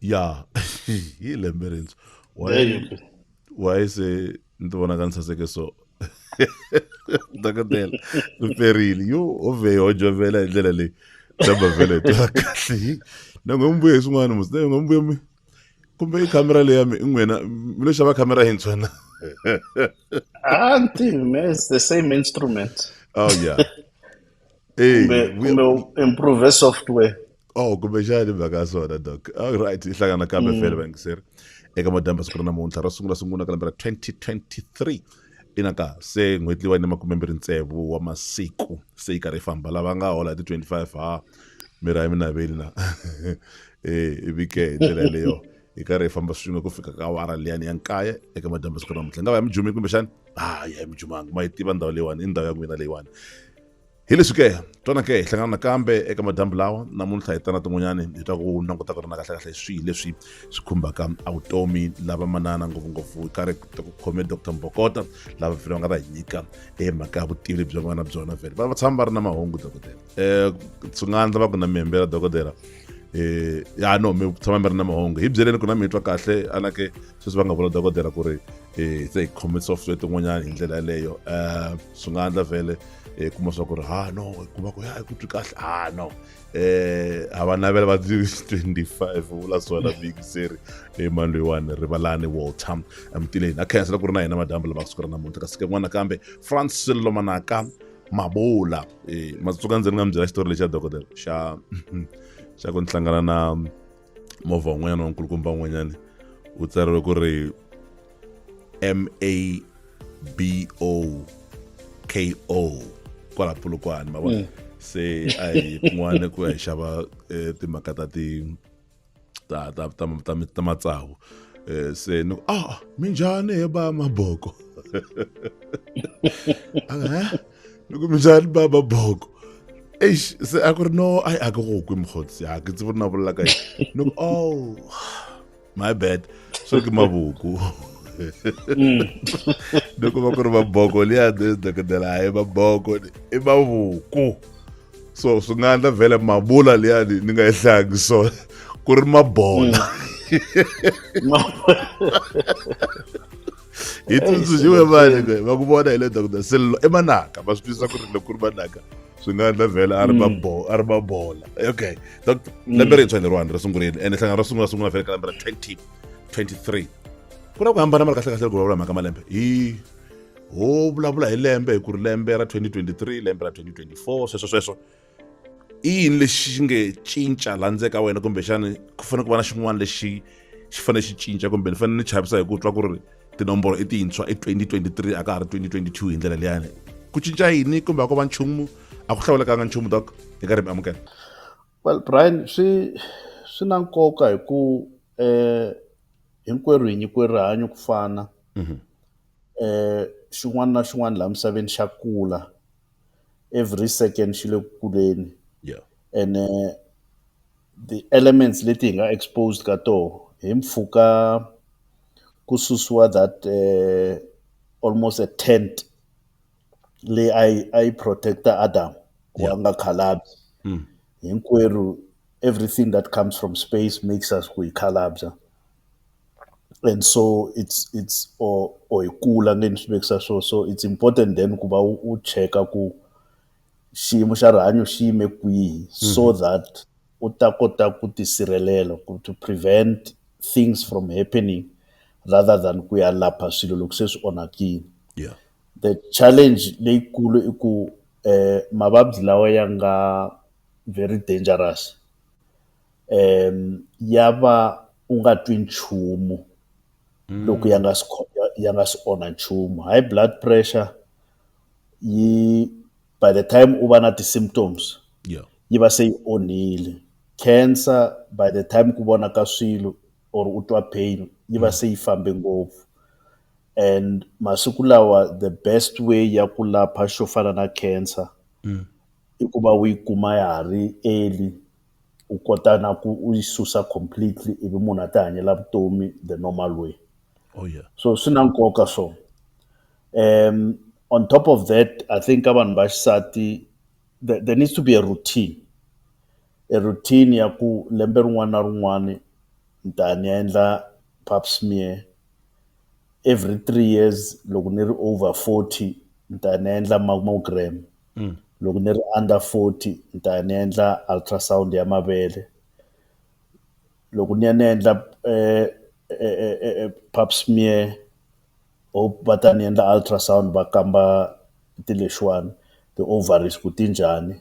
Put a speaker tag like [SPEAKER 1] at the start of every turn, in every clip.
[SPEAKER 1] Yeah, yilembe rintshwa
[SPEAKER 2] There you go.
[SPEAKER 1] wayese nto vonakanisa seke so dokodela swi ferile yo ove hojo vela hi ndlela leyi damba vhele hi twa kahle na ngo mi vuye hi swin'wana musi na ngo mi vuye mi kumbe i khamera leyi ya mi i n'wina mi lo xava khamera yintshwa na
[SPEAKER 2] Auntie, man, it's the same instrument.
[SPEAKER 1] oh yeah hey
[SPEAKER 2] Kumbe improve software.
[SPEAKER 1] oh kumbexani mhaka ya swona doc all right hi hlangana kambe vhele vangiseri eka madamba siku ra namuntlha ra sungula ka lembe ra 2023 inaka se n'hweti leyiwani ni makumembirhi ntsevu wa masiku se yi karhi yi famba lava nga hola hi ti 25 ha miri ya mina veli na i vike hi ndlela yaleyo hi karhi hi famba swin'we ku fika ka awara liyani ya nkaya eka madamba siku ra namuntlha nga va ya mijumi kumbexani ya hi mijumanga ma yi tiva ndhawu leyiwani i ndhawu ya n'wina leyiwani hi leswi ke twana ke hi hlangana nakambe eka madambu lawa namuntlha hi tana tin'wanyani hi twa ku languta ku ri na kahlekahle swihi leswi swi khumbaka a vutomi lava manana ngopfungopfu hi karhi ku khome Dr Mbokota lava vhele va nga ta hi nyika mhaka ya vutivi lebyi va nga na byona vhele va tshama va ri na mahungu dokodela swi nga endla va ku na mi hembela dokodela ya no mi tshama mi ri na mahungu hi byeleni ku na mi twa kahle anake sweswi va nga vula dokodela ku ri se hi khome software tin'wanyani hi ndlela yaleyo swi nga endla vhele kuma swa ku ri no kuma ku ya ku twi kahle no a va navela va 25 vula swona vingiseri mani loyiwani rivalani Walter emtileni a khensela ku ri na hina madambu lava kusuka ra namuntlha kasi ke n'wana kambe Francis Lomanaka Mabula matsuka ndzeni nga mi byela xitori lexi ya dokodela xa ku ni hlangana na movha wun'wanyana wa nkulukumba wun'wanyani wu tsariwe ku ri MABOKO kwala Polokwane ma vona se a hi kun'wana ku ya hi xava timhaka ta matsavu se ni minjhani he ba Maboko ni ku minjhani ba Maboko se a ku ri no a ke go kwe mokgotsi a ke tse na bolela ka ni ku my bad so ke Maboko loko va ku ri maboko liya dokodela hayi maboko i mavoko so swi nga endla vhele mabula liyani ni nga yi hlangi so ku ri mabola hi tsundzuxiwe vanhu va ku vona hi le dokodela sello i manaka va swi twisisa ku ri loko ku ri manaka swi nga endla vhele a ri mabola okay lembe rintshwa leriwani ri sungurile ende nhlangano ro sungula vhele ka lembe ra 2023 ku na ku hambana mara kahle kahle ku vulavula mhaka malembe ho vulavula hi lembe hi ku ri lembe ra 2023 lembe ra 2024 sweswo i yini lexi xi nge cinca la ndzeni ka wena kumbexani ku fanele ku va na xin'wana lexi xi fanele xi cinca kumbe ni fanele ni chavisa hi ku twa ku ri tinomboro i tintshwa i 2023 a ka ha ri 2022 hi ndlela liyani ku cinca yini kumbe a ko va nchumu a ku hlawulekanga nchumu doc hi karhi mi amukela
[SPEAKER 2] Well, Brian, swi na nkoka hi ku hinkwerhu hi nyikiwe rihanyo ku fana. Xin'wana na xin'wana laha misaveni xa kula every second xi le ku kuleni
[SPEAKER 1] yeah
[SPEAKER 2] and the elements leti hi nga exposed ka toho hi mpfhuka ku susiwa that almost a tent leyi a yi protecta Adam ku a nga khalabyi hinkwerhu everything that comes from space makes us ku hi khalabya and so it's or hi kula ngeni swi vekisa so it's important then ku va u cheka ku xiyimo xa rihanyo xi yime kwihi so that u ta kota ku tisirhelela to prevent things from happening rather than ku ya lapha swilo loko se swi onhakile.
[SPEAKER 1] yeah
[SPEAKER 2] The challenge leyikulu i ku mavabyi lawa ya nga very dangerous ya va u nga twi nchumu loko ya nga si onha nchumu. High blood pressure yi by the time u va na ti-symptoms
[SPEAKER 1] yeah
[SPEAKER 2] yi va se yi onhile. Cancer by the time ku vonaka swilo or u twa pain yi va se yi fambe ngopfu and masiku lawa the best way ya ku lapha xo fana na cancer i ku va u yi kuma ya ha ri early u kota na ku u yi susa completely ivi munhu a ti hanyela vutomi the normal way.
[SPEAKER 1] oh yeah
[SPEAKER 2] So swi na nkoka swona. On top of that, I think ka vanhu va xisati there needs to be a routine a routine ya ku lembe rin'wana na rin'wana ni ta ni endla pap smear every 3 years. Loko ni ri over 40 ni ta ni endla mammogram. Loko ni ri under 40 ni ta ni endla ultrasound ya mavele. Loko ni ya ni endla pap smear or va ta ni endla ultrasound va kamba tilexuwana ti-ovaries ku ti njhani.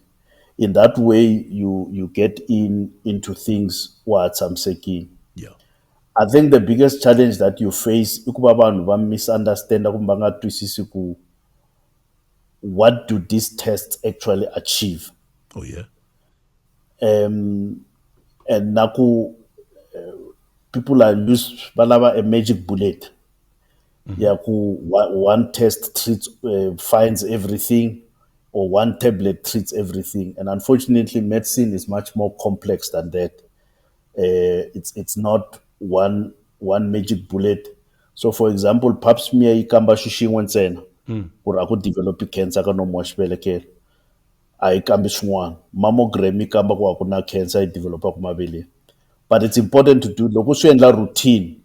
[SPEAKER 2] In that way you get into things wa ha tshamisekile.
[SPEAKER 1] Yeah.
[SPEAKER 2] I think the biggest challenge that you face i ku va vanhu va misunderstanda kumbe va nga twisisi ku what do these tests actually achieve.
[SPEAKER 1] Oh yeah.
[SPEAKER 2] And na ku people are used va lava a magic bullet. Yeah, ku one test treats finds everything, or one tablet treats everything. And unfortunately, medicine is much more complex than that. It's not one magic bullet. So, for example, pap smear ikamba xixin'we ntsena ku ri a ku develop cancer ka nomu wa xibelekelo. A yi kambi swin'wana. Mammogram yi kamba ku a ku na cancer yi developaku maveleni. But it's important to do loko swi endla routine,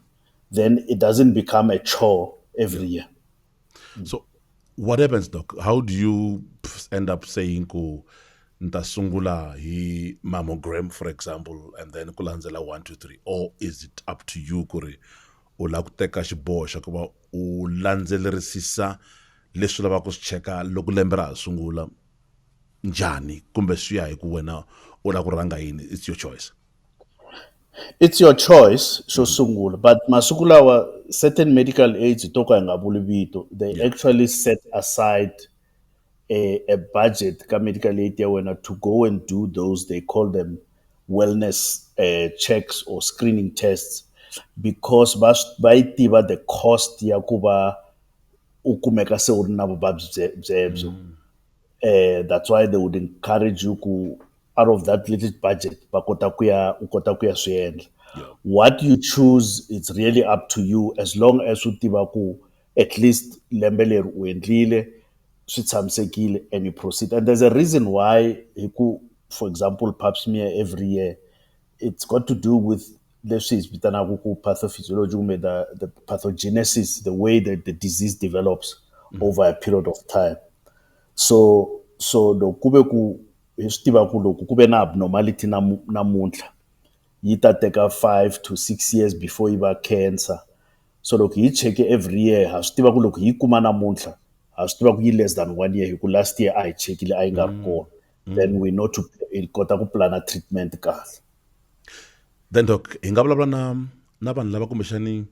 [SPEAKER 2] then it doesn't become a chore every year.
[SPEAKER 1] So what happens, doc? How do you end up saying ku nta sungula hi mammogram, for example, and then ku landzela 1 2 3, or is it up to you ku ri u lava ku teka xiboho xa ku va u landzelerisisa leswi lavaka ku swi cheka loko lembe ra ha sungula njhani, kumbe swi ya hi ku wena u lava ku rhanga yini? It's your choice.
[SPEAKER 2] It's your choice, xo sungula. But masiku lawa certain medical aids to ka hi nga vuli vito, they actually set aside a budget ka medical aid ya wena to go and do those, they call them wellness checks or screening tests, because va yi tiva the cost ya ku va u kumeka se u ri na vuvabyi byebyo. That's why they would encourage you ku out of that little budget u kota ku ya swi endla. What you choose, it's really up to you, as long as u tiva ku at least lembe leri u endlile swi tshamisekile and you proceed. And there's a reason why for example pap smear every year, it's got to do with leswi hi vitanaka ku pathophysiology kumbe the pathogenesis, the way that the disease develops over a period of time. So loko ku ve ku hi swi tiva ku loko ku ve na abnormality namuntlha yi ta teka 5 to 6 years before yi va cancer. So loko hi cheke every year, ha swi tiva ku loko hi kuma namuntlha, ha swi tiva ku yi less than 1 year hi ku last year a hi chekile a yi nga ri kona. Then we know to hi kota ku plana treatment kahle.
[SPEAKER 1] Then doc, hi nga vulavula na vanhu lava kumbexani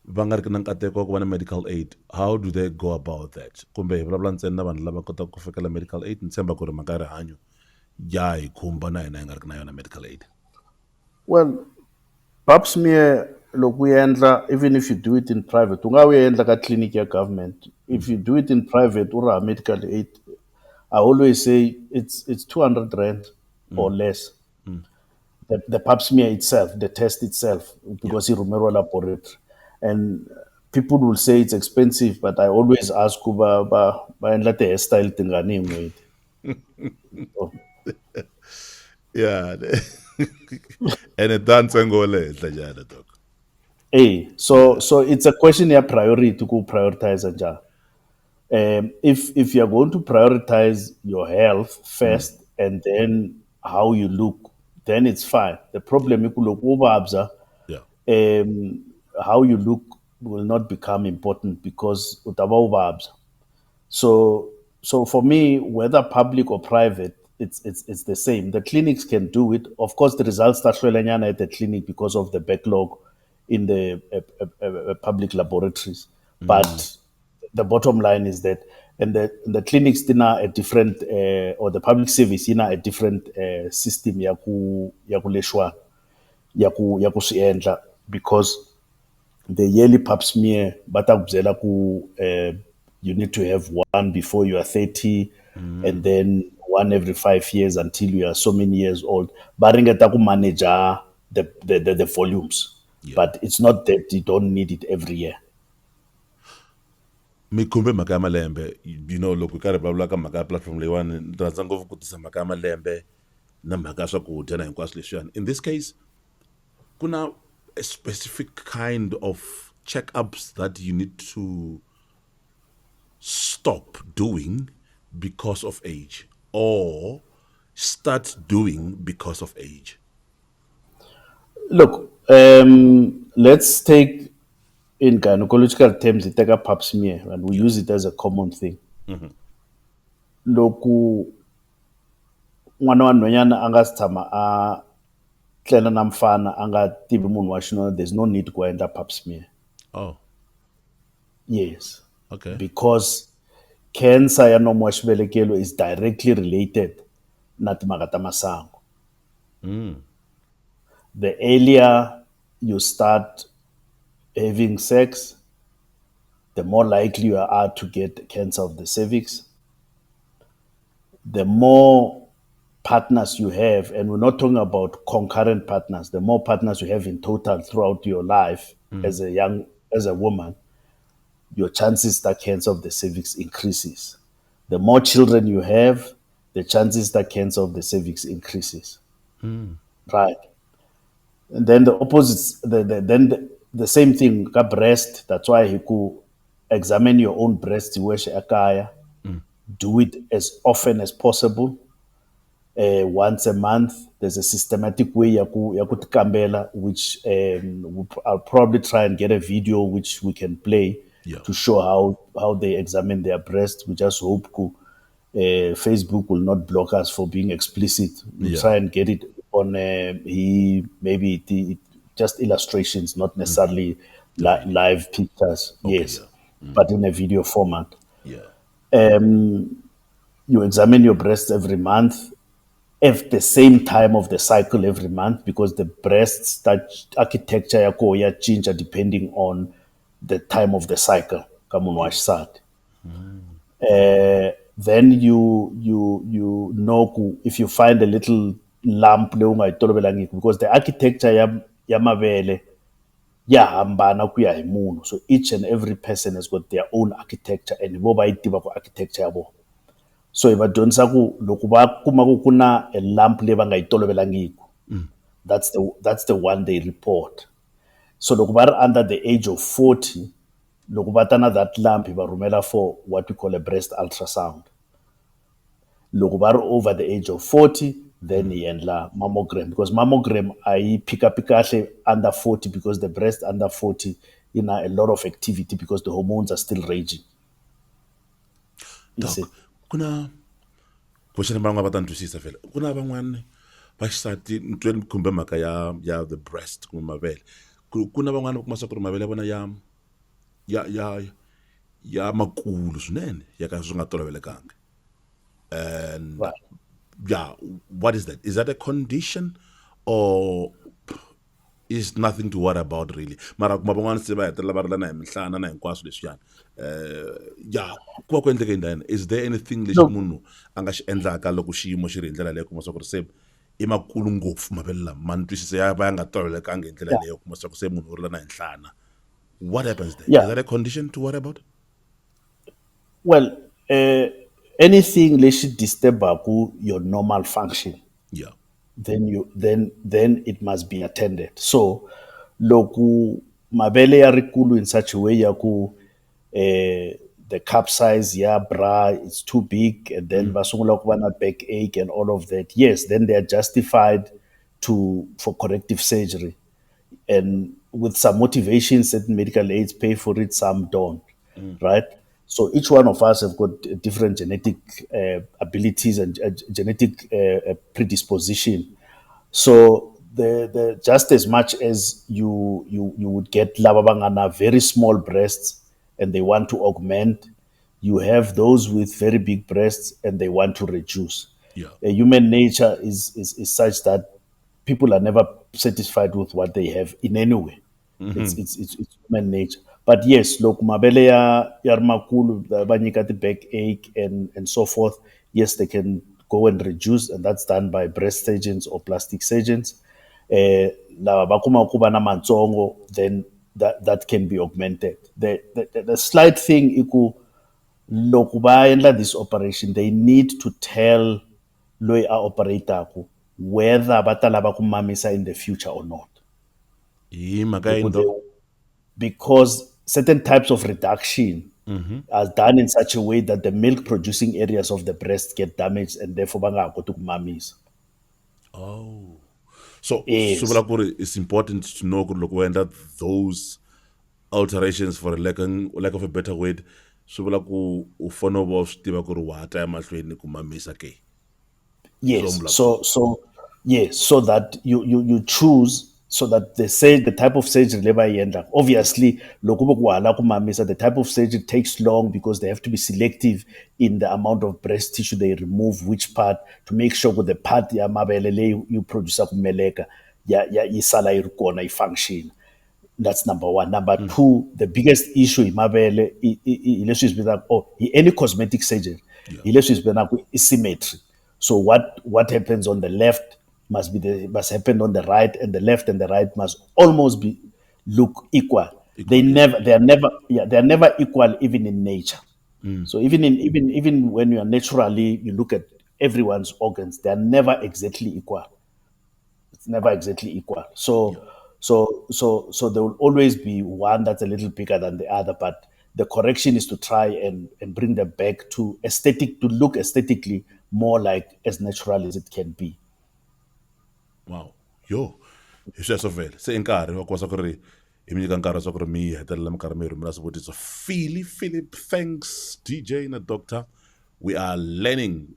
[SPEAKER 1] va nga ri na nkateko wa ku va na medical aid. How do they go about that? Kumbe hi vulavula ntsena na vanhu lava kotaka ku fikela medical aid? Ni tshemba ku ri mhaka ya rihanyo ya hi khumba na hina hi nga ri na yona medical aid.
[SPEAKER 2] Well, pap smear loko u endla, even if you do it in private, u nga u endla ka clinic ya government. If you do it in private u ri hava medical aid, I always say it's 200 rand or less. The pap smear itself, the test itself, because you rumeriwa laboratory. And people will say it's expensive, but I always ask ku va endla ti-hairstyle tingani hi n'hweti.
[SPEAKER 1] Yeah. And it done ntsengo wa le henhla njhani, doc?
[SPEAKER 2] So it's a question ya priority ku prioritize njhani. If you're going to prioritize your health first and then how you look, then it's fine. The problem is
[SPEAKER 1] Yeah.
[SPEAKER 2] how you look will not become important because utaba ubabza. So for me, whether public or private, it's the same. The clinics can do it. Of course, the results start showing at the clinic because of the backlog in the public laboratories. But the bottom line is that, and the clinics dinner a different, or the public service in a different system yakuleshwa yaku endla, because the yearly pap smear batakubzela ku you need to have one before you are 30, and then one every 5 years until you are so many years old. Baringeta ku manage the volumes, but it's not that you don't need it every year.
[SPEAKER 1] Mi khumbe mhaka ya malembe, loko hi karhi hi vulavula ka mhaka ya platform leyiwani ni rhandza ngopfu ku tisa mhaka ya malembe na mhaka ya swakudya na hinkwaswo leswiyani. In this case, kuna a specific kind of checkups that you need to stop doing because of age or start doing because of age?
[SPEAKER 2] Look, let's take in gynecological terms, we take a pap smear and we use it as a common thing. Loku n'wana wa nhwanyana a nga si tshama a tlela na mfana a nga tivi munhu wa xinuna, there's no need ku endla pap smear.
[SPEAKER 1] Oh,
[SPEAKER 2] Yes,
[SPEAKER 1] okay.
[SPEAKER 2] because cancer ya nomo wa xivelekelo is directly related na timhaka ta masangu. The earlier you start having sex, the more likely you are to get cancer of the cervix. The more partners you have, and we're not talking about concurrent partners, the more partners you have in total throughout your life as a woman, your chances that cancer of the cervix increases. The more children you have, the chances that cancer of the cervix increases. Right. And then the opposite, the same thing, ka breast. That's why you could examine your own breast, akaya. Do it as often as possible. Once a month. There's a systematic way yaku tikambela, which I'll probably try and get a video which we can play
[SPEAKER 1] Yeah.
[SPEAKER 2] to show how they examine their breast. We just hope Facebook will not block us for being explicit. We'll
[SPEAKER 1] Yeah.
[SPEAKER 2] try and get it on just illustrations, not necessarily live pictures. Yes,
[SPEAKER 1] yeah.
[SPEAKER 2] but in a video format.
[SPEAKER 1] Yeah.
[SPEAKER 2] You examine your breasts every month at the same time of the cycle every month, because the breasts, that architecture yako ya change depending on the time of the cycle. Then you know if you find a little lump because the architecture ya mavele ya hambana ku ya hi munhu, so each and every person has got their own architecture and vo va yi tiva ku architecture ya vona. So hi va dyondzisa ku loko va kuma ku ku na a lump leyi va nga yi tolovelangiki, that's the one they report. So loko va ri under the age of 40, loko va ta na that lump hi va rhumela for what we call a breast ultrasound. Loko va ri over the age of 40, then hi endla mammogram, because mammogram a yi pick up kahle under 40, because the breast under 40 a lot of activity because the hormones are still raging. You see?
[SPEAKER 1] Doc, kuna kuxeni van'wana va ta ni twisisa vhele ku na van'wana vaxisati ntweni kumbe mhaka ya the breast kumbe mavele ku na van'wana va kuma swa ku ri mavele ya vona ya makulu swinene ya ka swi nga tolovelekangi. And
[SPEAKER 2] Right.
[SPEAKER 1] yeah, what is that? Is that a condition or is nothing to worry about really? Mara kuma van'wana se va hetelela va rilana hi mihlana na hinkwaswo leswiyani. Yeah, ku va ku endleke ndani. Is there anything lexi munhu a nga xi endlaka loko xiyimo xi ri hi ndlela leyo kuma swa ku ri se i makulu ngopfu mavele lama ma ni twisisa ya va ya nga tolovelekangi hi ndlela leyo kuma swa ku se munhu u rilana hi nhlana? What happens there?
[SPEAKER 2] Yeah.
[SPEAKER 1] Is that a condition to worry about?
[SPEAKER 2] Well, anything lexi disturbaku your normal function,
[SPEAKER 1] Yeah.
[SPEAKER 2] then it must be attended. So loko mavele ya ri kulu in such a way ya ku the cup size ya bra is too big, and then va sungula ku va na backache and all of that, yes, then they are justified for corrective surgery. And with some motivation, certain medical aids pay for it, some don't, right? So each one of us have got different genetic abilities and genetic predisposition. So the just as much as you would get lava bangana very small breasts and they want to augment, you have those with very big breasts and they want to reduce.
[SPEAKER 1] Yeah.
[SPEAKER 2] Human nature is such that people are never satisfied with what they have in any way. It's human nature. But yes, look, mabele ya makulu, banyika the backache and so forth. Yes, they can go and reduce, and that's done by breast surgeons or plastic surgeons. Lava bakuma kuba na matsongo, then that can be augmented. The slight thing iku loko ba endla this operation, they need to tell loyi a operataku whether va ta lava ku mamisa in the future or not.
[SPEAKER 1] Hi mhaka yini doc?
[SPEAKER 2] Because certain types of reduction are done in such a way that the milk producing areas of the breast get damaged and therefore va nga ha koti ku mamisa.
[SPEAKER 1] Oh. So
[SPEAKER 2] Yes.
[SPEAKER 1] it's important to know ku ri loko u endla those alterations for lack of a better word, swi vula ku u fanele u va u swi tiva ku ri wa ha ta ya mahlweni ku mamisa ke.
[SPEAKER 2] Yes. So that you choose so that the type of surgery lever yenda. Obviously, loko ku hala ku mamisa, the type of surgery takes long because they have to be selective in the amount of breast tissue they remove, which part to make sure that the part ya mabele leyi you produce ku meleka ya isala yi ri kona yi function. That's number one. Number two, the biggest issue in mabele any cosmetic surgery. Is symmetry. So what happens on the left must happen on the right, and the left and the right must almost be look equal. They're never equal even in nature. So even when you are naturally you look at everyone's organs, they're never exactly equal. It's never exactly equal. So there will always be one that's a little bigger than the other, but the correction is to try and bring them back to look aesthetically more like as natural as it can be.
[SPEAKER 1] Wow. Yo. Hi sweswo vhele se i nkarhi wa kosa ku ri hi mi nyika nkarhi swa ku ri mi hetelela mi karhi mi hi rhumela swivutiso. Philip, thanks DJ na doctor. We are learning.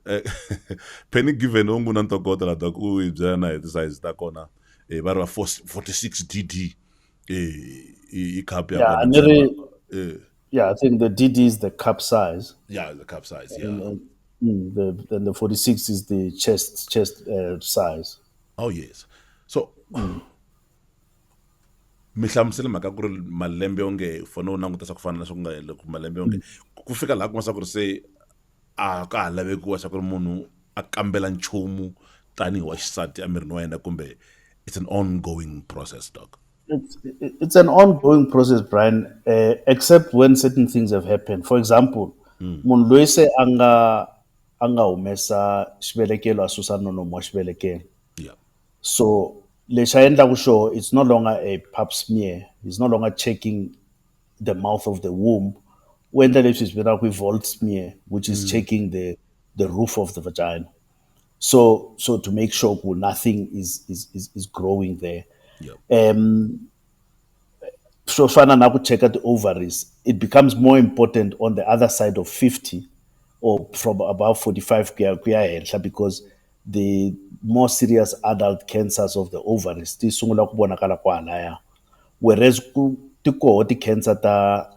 [SPEAKER 1] Penny given u ngu na ntokoto la doc u hi byela na hi ti-size ta kona va ri va 46 DD i cup ya
[SPEAKER 2] Yeah,
[SPEAKER 1] kona
[SPEAKER 2] and
[SPEAKER 1] ntsena.
[SPEAKER 2] yeah, I think the DD is the cup size.
[SPEAKER 1] Yeah, the cup size, yeah.
[SPEAKER 2] The 46 is the chest size.
[SPEAKER 1] Oh yes. So mi hlamusele mhaka ku ri malembe onge u fanele u langutisa ku fana na swa ku nga loko malembe onge ku fika laha kuma swa ku ri se a ka ha lavekiwa swa ku ri munhu a kambela nchumu tanihi wa xisati emirini wa yena kumbe it's an ongoing process doc.
[SPEAKER 2] It's an ongoing process, Brian, except when certain things have happened. For example, munhu loyi se anga humesa xivelekelo a susa nonomo wa xivelekelo.
[SPEAKER 1] Yeah.
[SPEAKER 2] So lexi a endlaku sure it's no longer a pap smear. He's no longer checking the mouth of the womb. U endla leswi hi swi vitanaka volt smear, which is checking the roof of the vagina. So to make sure nothing is growing there.
[SPEAKER 1] Yeah.
[SPEAKER 2] So fana na ku check the ovaries, it becomes more important on the other side of 50 or from about 45 kuya henhla, because the more serious adult cancers of the ovaries ti sungula ku vonakala kwahalaya, whereas ti koho ti-cancer ta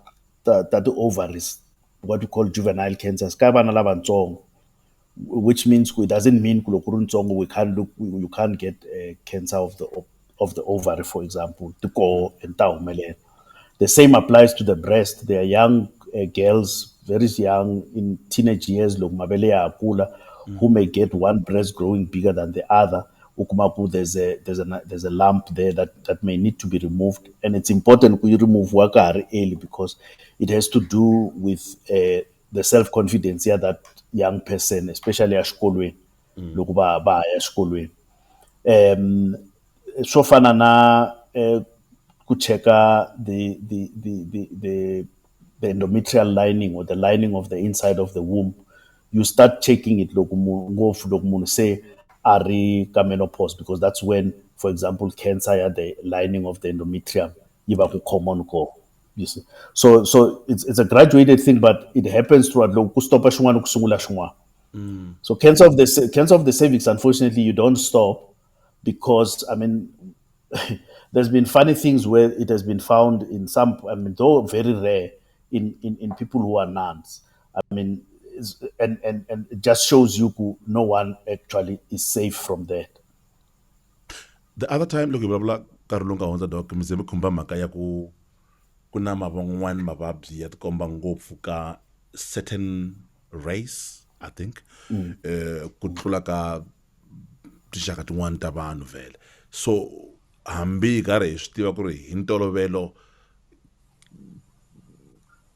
[SPEAKER 2] ti-ovaries, what we call juvenile cancers, ka vana lavatsongo, which means it doesn't mean loko ri ntsongo you can't get cancer of the ovary, for example. Ti koho and ta humelela. The same applies to the breast. There are young girls, very young, in teenage years, loko mabele ya ha kula, who may get one breast growing bigger than the other. Ukumapu, there's a lump there that may need to be removed, and it's important to remove wakari early because it has to do with the self confidence here that young person, especially exikolweni, loko ba ya exikolweni. Swo fana na ku checka the endometrial lining or the lining of the inside of the womb. You start checking it loko munhu se ari ka menopause, because that's when, for example, cancer at the lining of the endometrium yiva ku common ko. You see, so it's a graduated thing, but it happens throughout loko ku stopa xin'wana ku sungula xin'wana. So cancer of the cervix, unfortunately, you don't stop because I mean, there's been funny things where it has been found in some. I mean, though very rare in people who are nuns. I mean, and it just shows you no one actually is safe from that.
[SPEAKER 1] The other time loko hi vulavula nkarhi lowu nga hundza doc mi ze mi khumba mhaka ya ku na man'wani mavabyi ya tikomba ngopfu ka certain race, I think, ku tlula ka tinxaka tin'wani ta vanhu vhele. So hambi hi karhi hi swi tiva ku ri hi ntolovelo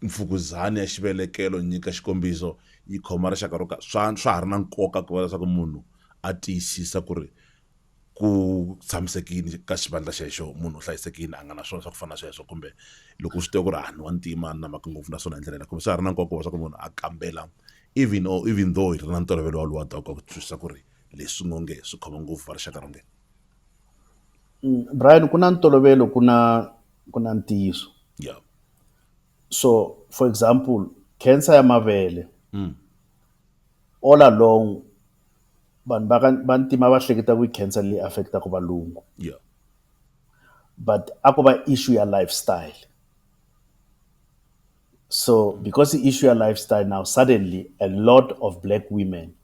[SPEAKER 1] mfukuzani ya xivelekelo nyika xikombiso yi khoma rixaka ro ka swa ha ri na nkoka ku va leswaku munhu a tiyisisa ku ri ku tshamisekile ka xivandla xexo munhu u hlayisekile a nga na swona swa ku fana na sweswo kumbe loko u swi tiva ku ri hanhu wa ntima na maka ngopfu na swona hi ndlela leyi kumbe swa ha ri na nkoka wa swa ku munhu a kambela even though hi ri na ntolovelo wa luwa doko ku twisisa ku ri leswi ngo nge swi khoma ngopfu va rixaka ronge.
[SPEAKER 2] Brian, ku na ntolovelo ku na ntiyiso.
[SPEAKER 1] Yeah.
[SPEAKER 2] So for example, cancer ya mavele all along vanhu va ntima va hleketa ku cancer leyi affectaka valungu,
[SPEAKER 1] Yeah.
[SPEAKER 2] but a ko va issue ya lifestyle. So because the issue of lifestyle now, suddenly a lot of black women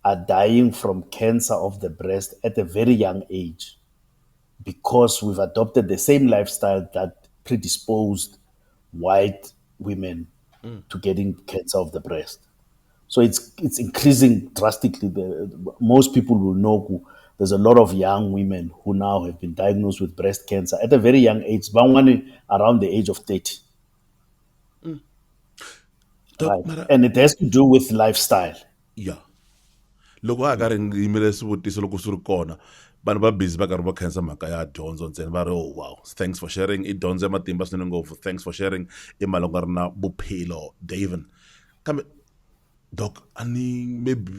[SPEAKER 2] are dying from cancer of the breast at a very young age because we've adopted the same lifestyle that predisposed white women to getting cancer of the breast. So it's increasing drastically. Most people will know there's a lot of young women who now have been diagnosed with breast cancer at a very young age, one around the age of 30. Right. And it has to do with lifestyle.
[SPEAKER 1] Yeah. Loko ha karhi yimile swivutiso loko swi ri kona vanhu va busy va karhi va khensa mhaka ya dyondzo ntsena va ri oh wow thanks for sharing i dyondzo ya matimba swinene ngopfu thanks for sharing i mali nga ri na buphelo David kambe doc ani maybe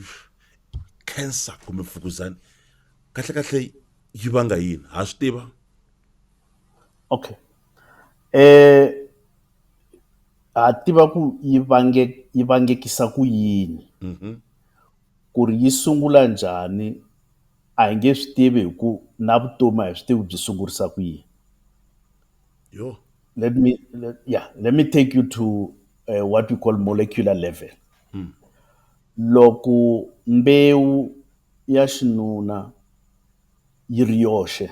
[SPEAKER 1] cancer kumbe mfukuzani kahle yi vanga yini ha swi tiva.
[SPEAKER 2] Okay. Ha tiva ku yi vangekisa ku yini ku ri yi sungula njhani a hi nge swi tivi hi ku na vutomi a hi swi tivi byi sungurisa ku yini.
[SPEAKER 1] Yo.
[SPEAKER 2] Let me take you to what we call molecular level. Loko mbewu ya xinuna yi ri yoxe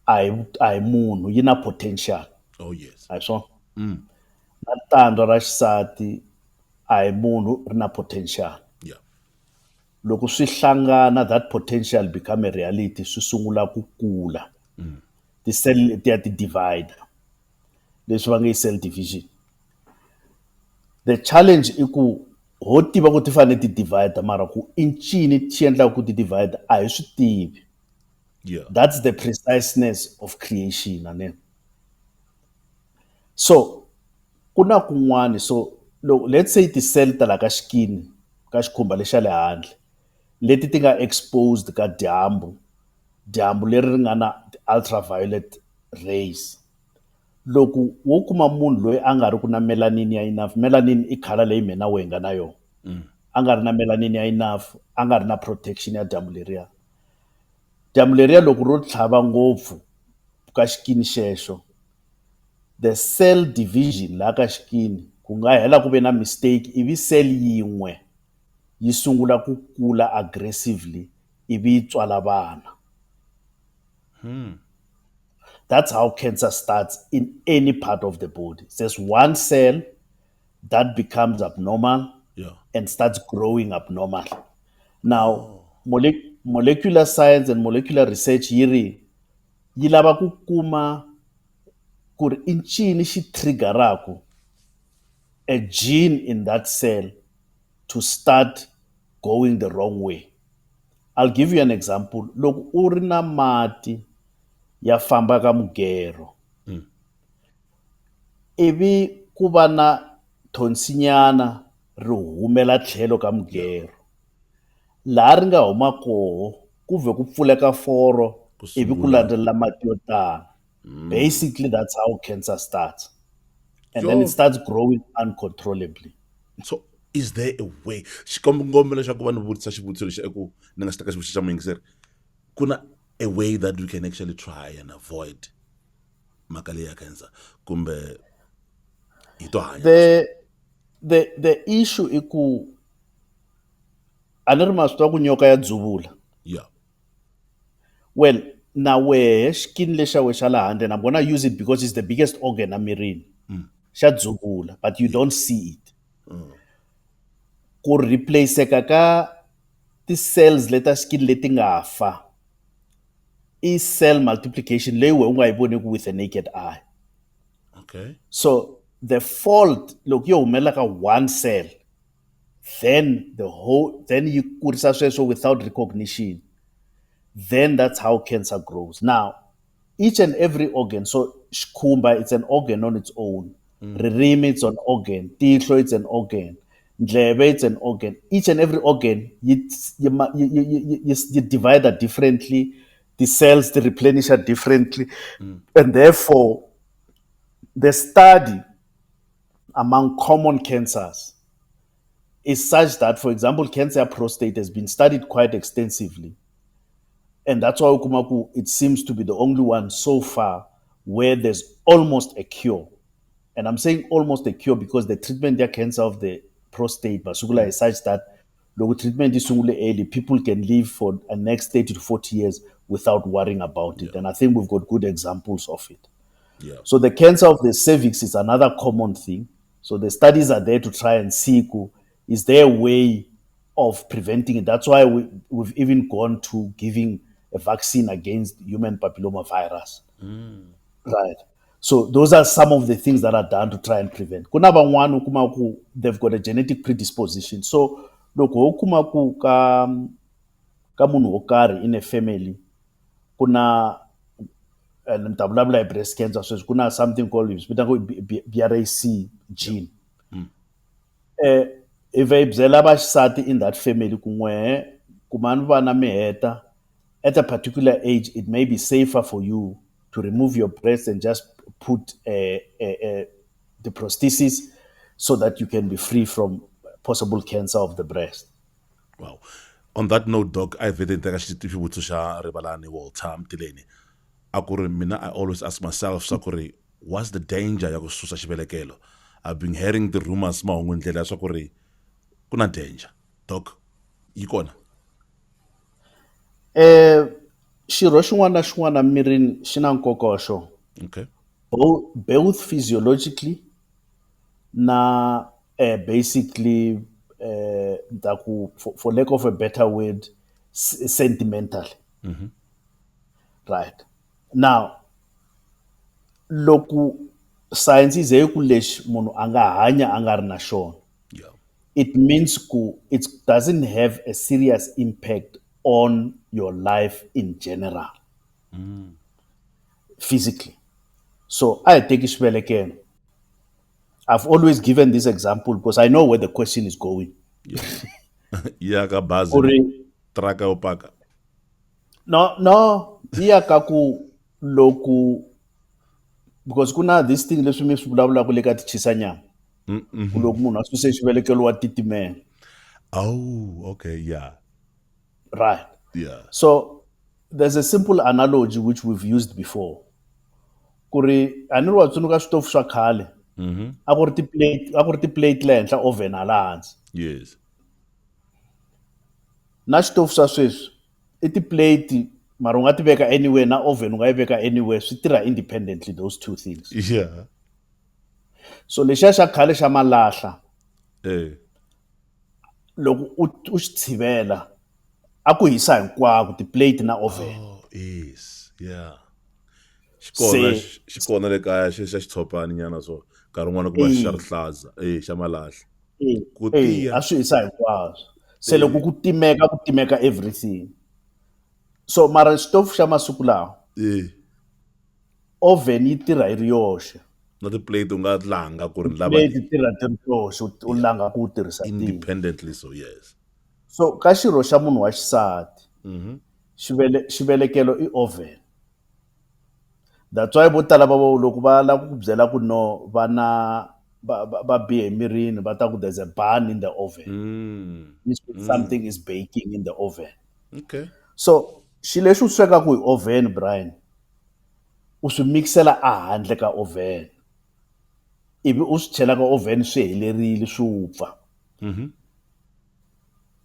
[SPEAKER 2] a hi munhu yi na potential.
[SPEAKER 1] Oh yes.
[SPEAKER 2] A hi swona. Na tandza ra xisati a hi munhu ri na potential.
[SPEAKER 1] Yeah.
[SPEAKER 2] Loko swi hlangana that potential become a reality swi sungula ku kula. Ti-cell ti ya ti divide leswi va nge cell division. The challenge i ku ho tiva ku ti fanele ti divide mara ku i ncini xi endlaka ku ti divide a hi swi tivi.
[SPEAKER 1] Yeah.
[SPEAKER 2] That's the preciseness of creation ane. So ku na kun'wani so let's say ti-cell ta la ka xikini ka xikhumba lexa le handle leti ti nga exposed ka dyambu leri ri nga na ultraviolet rays. Loko wo kuma munhu loyi a nga ri ku na melanin ya enough, melanin i color leyi mina we nga na yona, a nga ri na melanin ya enough, a nga ri na protection ya dyambu leriya. Dyambu leriya loko ro tlhava ngopfu ka xikini xexo, the cell division la ka xikini ku nga hela ku ve na mistake ivi cell yin'we yi sungula ku kula aggressively ivi yi tswala vana. That's how cancer starts in any part of the body. There's one cell that becomes abnormal and starts growing abnormal. Now, molecular science and molecular research yi lava ku kuma ku ri i ncini xi triggeraka a gene in that cell to start going the wrong way. I'll give you an example. Loko u ri na mati ya famba ka mugero ivi ku va na thonsinyana ri humela tlhelo ka mugero laha ri nga huma koho ku vhe ku pfuleka foro ivi ku landzelela mati yo tala. Basically that's how cancer starts and then it starts growing uncontrollably.
[SPEAKER 1] So is there a way xikombelo leswaku va ni vutisa xivutiso lexi i ku ni nga xi teka xivutiso xa muyingiseri ku na a way that we can actually try and avoid mhaka leyi ya cancer kumbe hi to hanya.
[SPEAKER 2] The issue i ku a ni ri ma swi tiva ku nyoka ya dzuvula.
[SPEAKER 1] Yeah.
[SPEAKER 2] Well na wehe xikini lexa we xa le handle and I'm gonna use it because it's the biggest organ amirini xa dzuvula but you don't see it. Ku replaceka ka ti-cells leta skin leti nga fa i cell multiplication leyi we u nga yi voneki with a naked eye.
[SPEAKER 1] Okay.
[SPEAKER 2] So the fault loko yo humelela ka one cell then yi kurisa sweswo without recognition then that's how cancer grows. Now, each and every organ, so Shkumba, it's an organ on its own. Ririmi, it's an organ. Tihlo, it's an organ. Ndlebe, it's an organ. Each and every organ, you divide it differently. The cells, they replenish it differently. And therefore, the study among common cancers is such that, for example, cancer prostate has been studied quite extensively. And that's why Ukumaku, it seems to be the only one so far where there's almost a cure. And I'm saying almost a cure because the treatment their cancer of the prostate basically is such that the treatment is early, people can live for the next 30 to 40 years without worrying about it. And I think we've got good examples of it.
[SPEAKER 1] Yeah.
[SPEAKER 2] So the cancer of the cervix is another common thing. So the studies are there to try and see is there a way of preventing it. That's why we've even gone to giving a vaccine against human papilloma virus. Right. So those are some of the things that are done to try and prevent. Kunabangwanu kumaku, they've got a genetic predisposition. So loko kumaku ka munhu wo karhi in a family kuna and mtabulabula breast cancer, so kuna something called BRAC gene. If I byela vaxisati in that family kumwe kumani vana mi heta at a particular age, it may be safer for you to remove your breast and just put the prosthesis so that you can be free from possible cancer of the breast.
[SPEAKER 1] Wow. On that note, Doc, I vetted the xitifibuto xa Rivalani Walter Mtileni. Akuri mina, I always ask myself, Sakuri, what's the danger ya ku susa xibelekelo? I've been hearing the rumors mahungu ndlela Sakuri, kuna danger. Doc, yi kona?
[SPEAKER 2] Xirho xin'wana na xin'wana mirini xi na nkoka wa xona.
[SPEAKER 1] Okay.
[SPEAKER 2] Both physiologically na basically for lack of a better word, sentimentally. Right. Now, loko science is ku lexi munhu a nga hanya a nga ri na xona,
[SPEAKER 1] Yeah.
[SPEAKER 2] it means it doesn't have a serious impact on your life in general, physically. So I take xibelekelo. I've always given this example because I know where the question is going.
[SPEAKER 1] Yeah. Ya ka bazi
[SPEAKER 2] Uri,
[SPEAKER 1] traka opaka.
[SPEAKER 2] no, iya kaku loku, because kuna this thing leswi mi swi vulavulaka le ka tichisa nyama. Loko munhu a suse xibelekelo wa titimela.
[SPEAKER 1] Oh, okay, yeah.
[SPEAKER 2] Right.
[SPEAKER 1] Yeah.
[SPEAKER 2] So there's a simple analogy which we've used before. Kuri a ni ri wa tsundzuka switofu swa khale. A ku ri ti-plate le henhla oven hala hansi.
[SPEAKER 1] Yes.
[SPEAKER 2] Na xitofu swa sweswi i ti-plate mara u nga ti veka anywhere na oven u nga yi veka anywhere, swi tirha independently those two things.
[SPEAKER 1] Yeah.
[SPEAKER 2] So lexiya xa khale xa malahla loko u xi tshivela a ku hisa hinkwako ti-plate na oven.
[SPEAKER 1] Oh, yes. Yeah.
[SPEAKER 2] Se-
[SPEAKER 1] Xikona le kaya xa xitshopani nyana so. Nkarhi wun'wana ku va xa rihlaza. Xa malahla. Ku tiya.
[SPEAKER 2] a swi hisa hinkwaswo. Se loko ku timeka everything. So mara xitofu xa masiku lawa oven yi tirha yi ri yoxe.
[SPEAKER 1] Na ti-plate u nga langa ku ri lava
[SPEAKER 2] Plate tirha ti ri yoxe u langa ku u tirhisa tihi.
[SPEAKER 1] independently, so yes.
[SPEAKER 2] So ka xirho xa munhu wa xisati xivelekelo i oven. That's why vo tala loko va lava ku byela ku no vana va bihe emirini va ta ku there's a burn in the oven. Something is baking in the oven.
[SPEAKER 1] Okay.
[SPEAKER 2] So xilo lexi u swekaka hi oven, Brian, u swi mixela a handle ka oven ivi u swi chela ka oven swi helerile swi wupfa.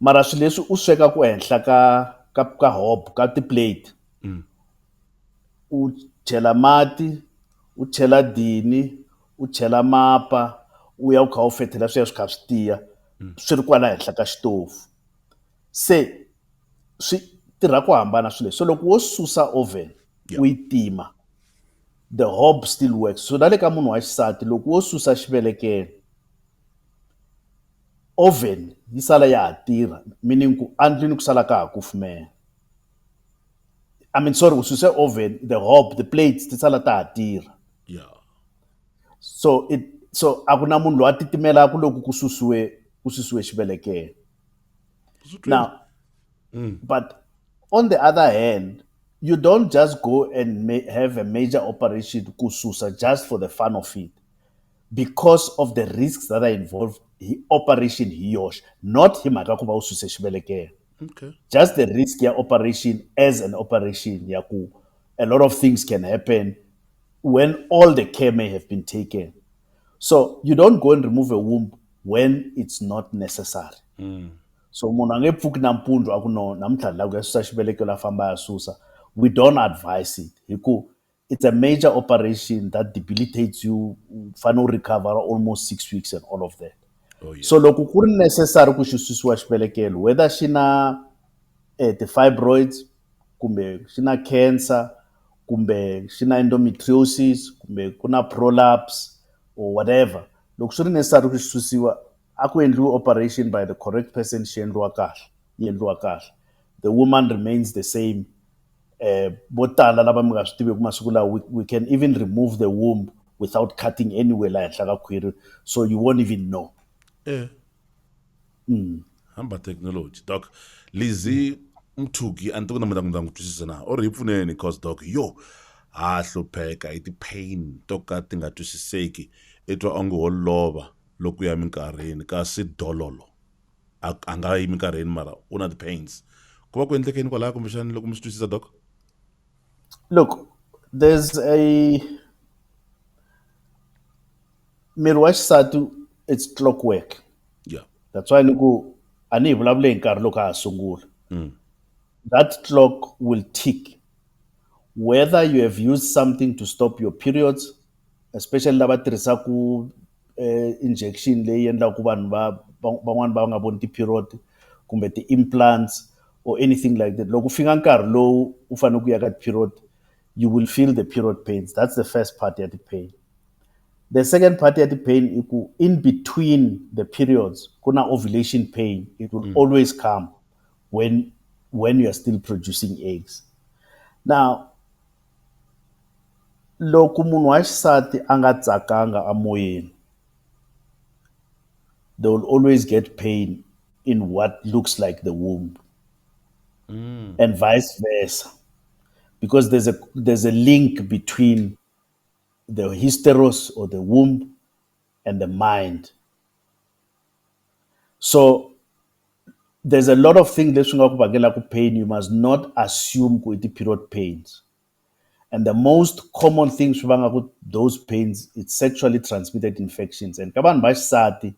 [SPEAKER 2] Mara swilo leswi u swekaku ehenhla ka hob ka ti-plate u chela mati, u chela dini, u chela mapa, u ya u kha u fethela swi ya swi kha swi tiya swi ri kwala henhla ka xitofu. Se swi tirha ku hambana swilo leswi. So loko wo susa oven u yi tima, the hob still works. So na le ka munhu wa xisati loko wo susa xivelekelo, oven yi sala ya ha tirha, meaning ku andlwini ku sala ka ha kufumela. I mean, sorry, ususe oven, the hob, the plates, ti sala ta ha tirha.
[SPEAKER 1] Yeah.
[SPEAKER 2] So a ku na munhu loyi a titimelaka loko ku susiwe xibelekelo.
[SPEAKER 1] It's 20.
[SPEAKER 2] Now, but on the other hand, you don't just go and have a major operation kususa just for the fun of it, because of the risks that are involved. Operation hiyosh, not himhaka ku va u suse xibelekelo.
[SPEAKER 1] Okay.
[SPEAKER 2] Just the risk ya operation as an operation ya ku a lot of things can happen when all the care may have been taken. So you don't go and remove a womb when it's not necessary. So munhu a nge pfuki nampundzu a ku no namuntlha ni lava ku ya susa xibelekelo a famba a ya susa. We don't advise it hikuva it's a major operation that debilitates you. U fanele u recover almost 6 weeks and all of that.
[SPEAKER 1] Oh, yeah.
[SPEAKER 2] So loko ku ri necessary ku xi susiwa xibelekelo, whether xi na the fibroids, kumbe xi na cancer, kumbe xi na endometriosis, kumbe ku na prolapse or whatever, loko swi ri necessary ku xi susiwa a ku endliwe operation by the correct person, xi endliwa kahle, yi endliwa kahle. The woman remains the same. Vo tala lava mi nga swi tiveki masiku lawa, we can even remove the womb without cutting anywhere la henhla ka khwiri, so you won't even know.
[SPEAKER 1] Hamba technology doc Lizzie Mthuki a ni tivi na mi ta n'wi twisisa na or hi pfuneni cause doc yo ha hlupheka hi ti-pain to ka ti nga twisiseki i twa onge wo lova loko ya minkarhini kasi dololo a nga yi minkarhini mara u na ti-pains ku va ku endlekeni kwalaho kumbexani loko mi swi twisisa doc.
[SPEAKER 2] Look, there's a miri wa xisati, it's clockwork.
[SPEAKER 1] Yeah.
[SPEAKER 2] That's why ni ku a ni hi vulavule hi nkarhi loko a ha sungula. That clock will tick. Whether you have used something to stop your periods, especially lava tirhisaku injection leyi endlaku vanhu van'wani va nga voni ti-period, kumbe ti-implants or anything like that. Loko fika nkarhi lowu u fanele ku ya ka period, you will feel the period pains. That's the first part of the pain. The second part of the pain, in between the periods, kuna ovulation pain. It will always come when you are still producing eggs. Now, loko munhu wa xisati a nga tsakanga amoyeni, they will always get pain in what looks like the womb, and vice versa, because there's a link between the hysteros or the womb and the mind. So there's a lot of things that ku pain. You must not assume ku iti period pains. And the most common things those pains, it's sexually transmitted infections. And kaban bashsati,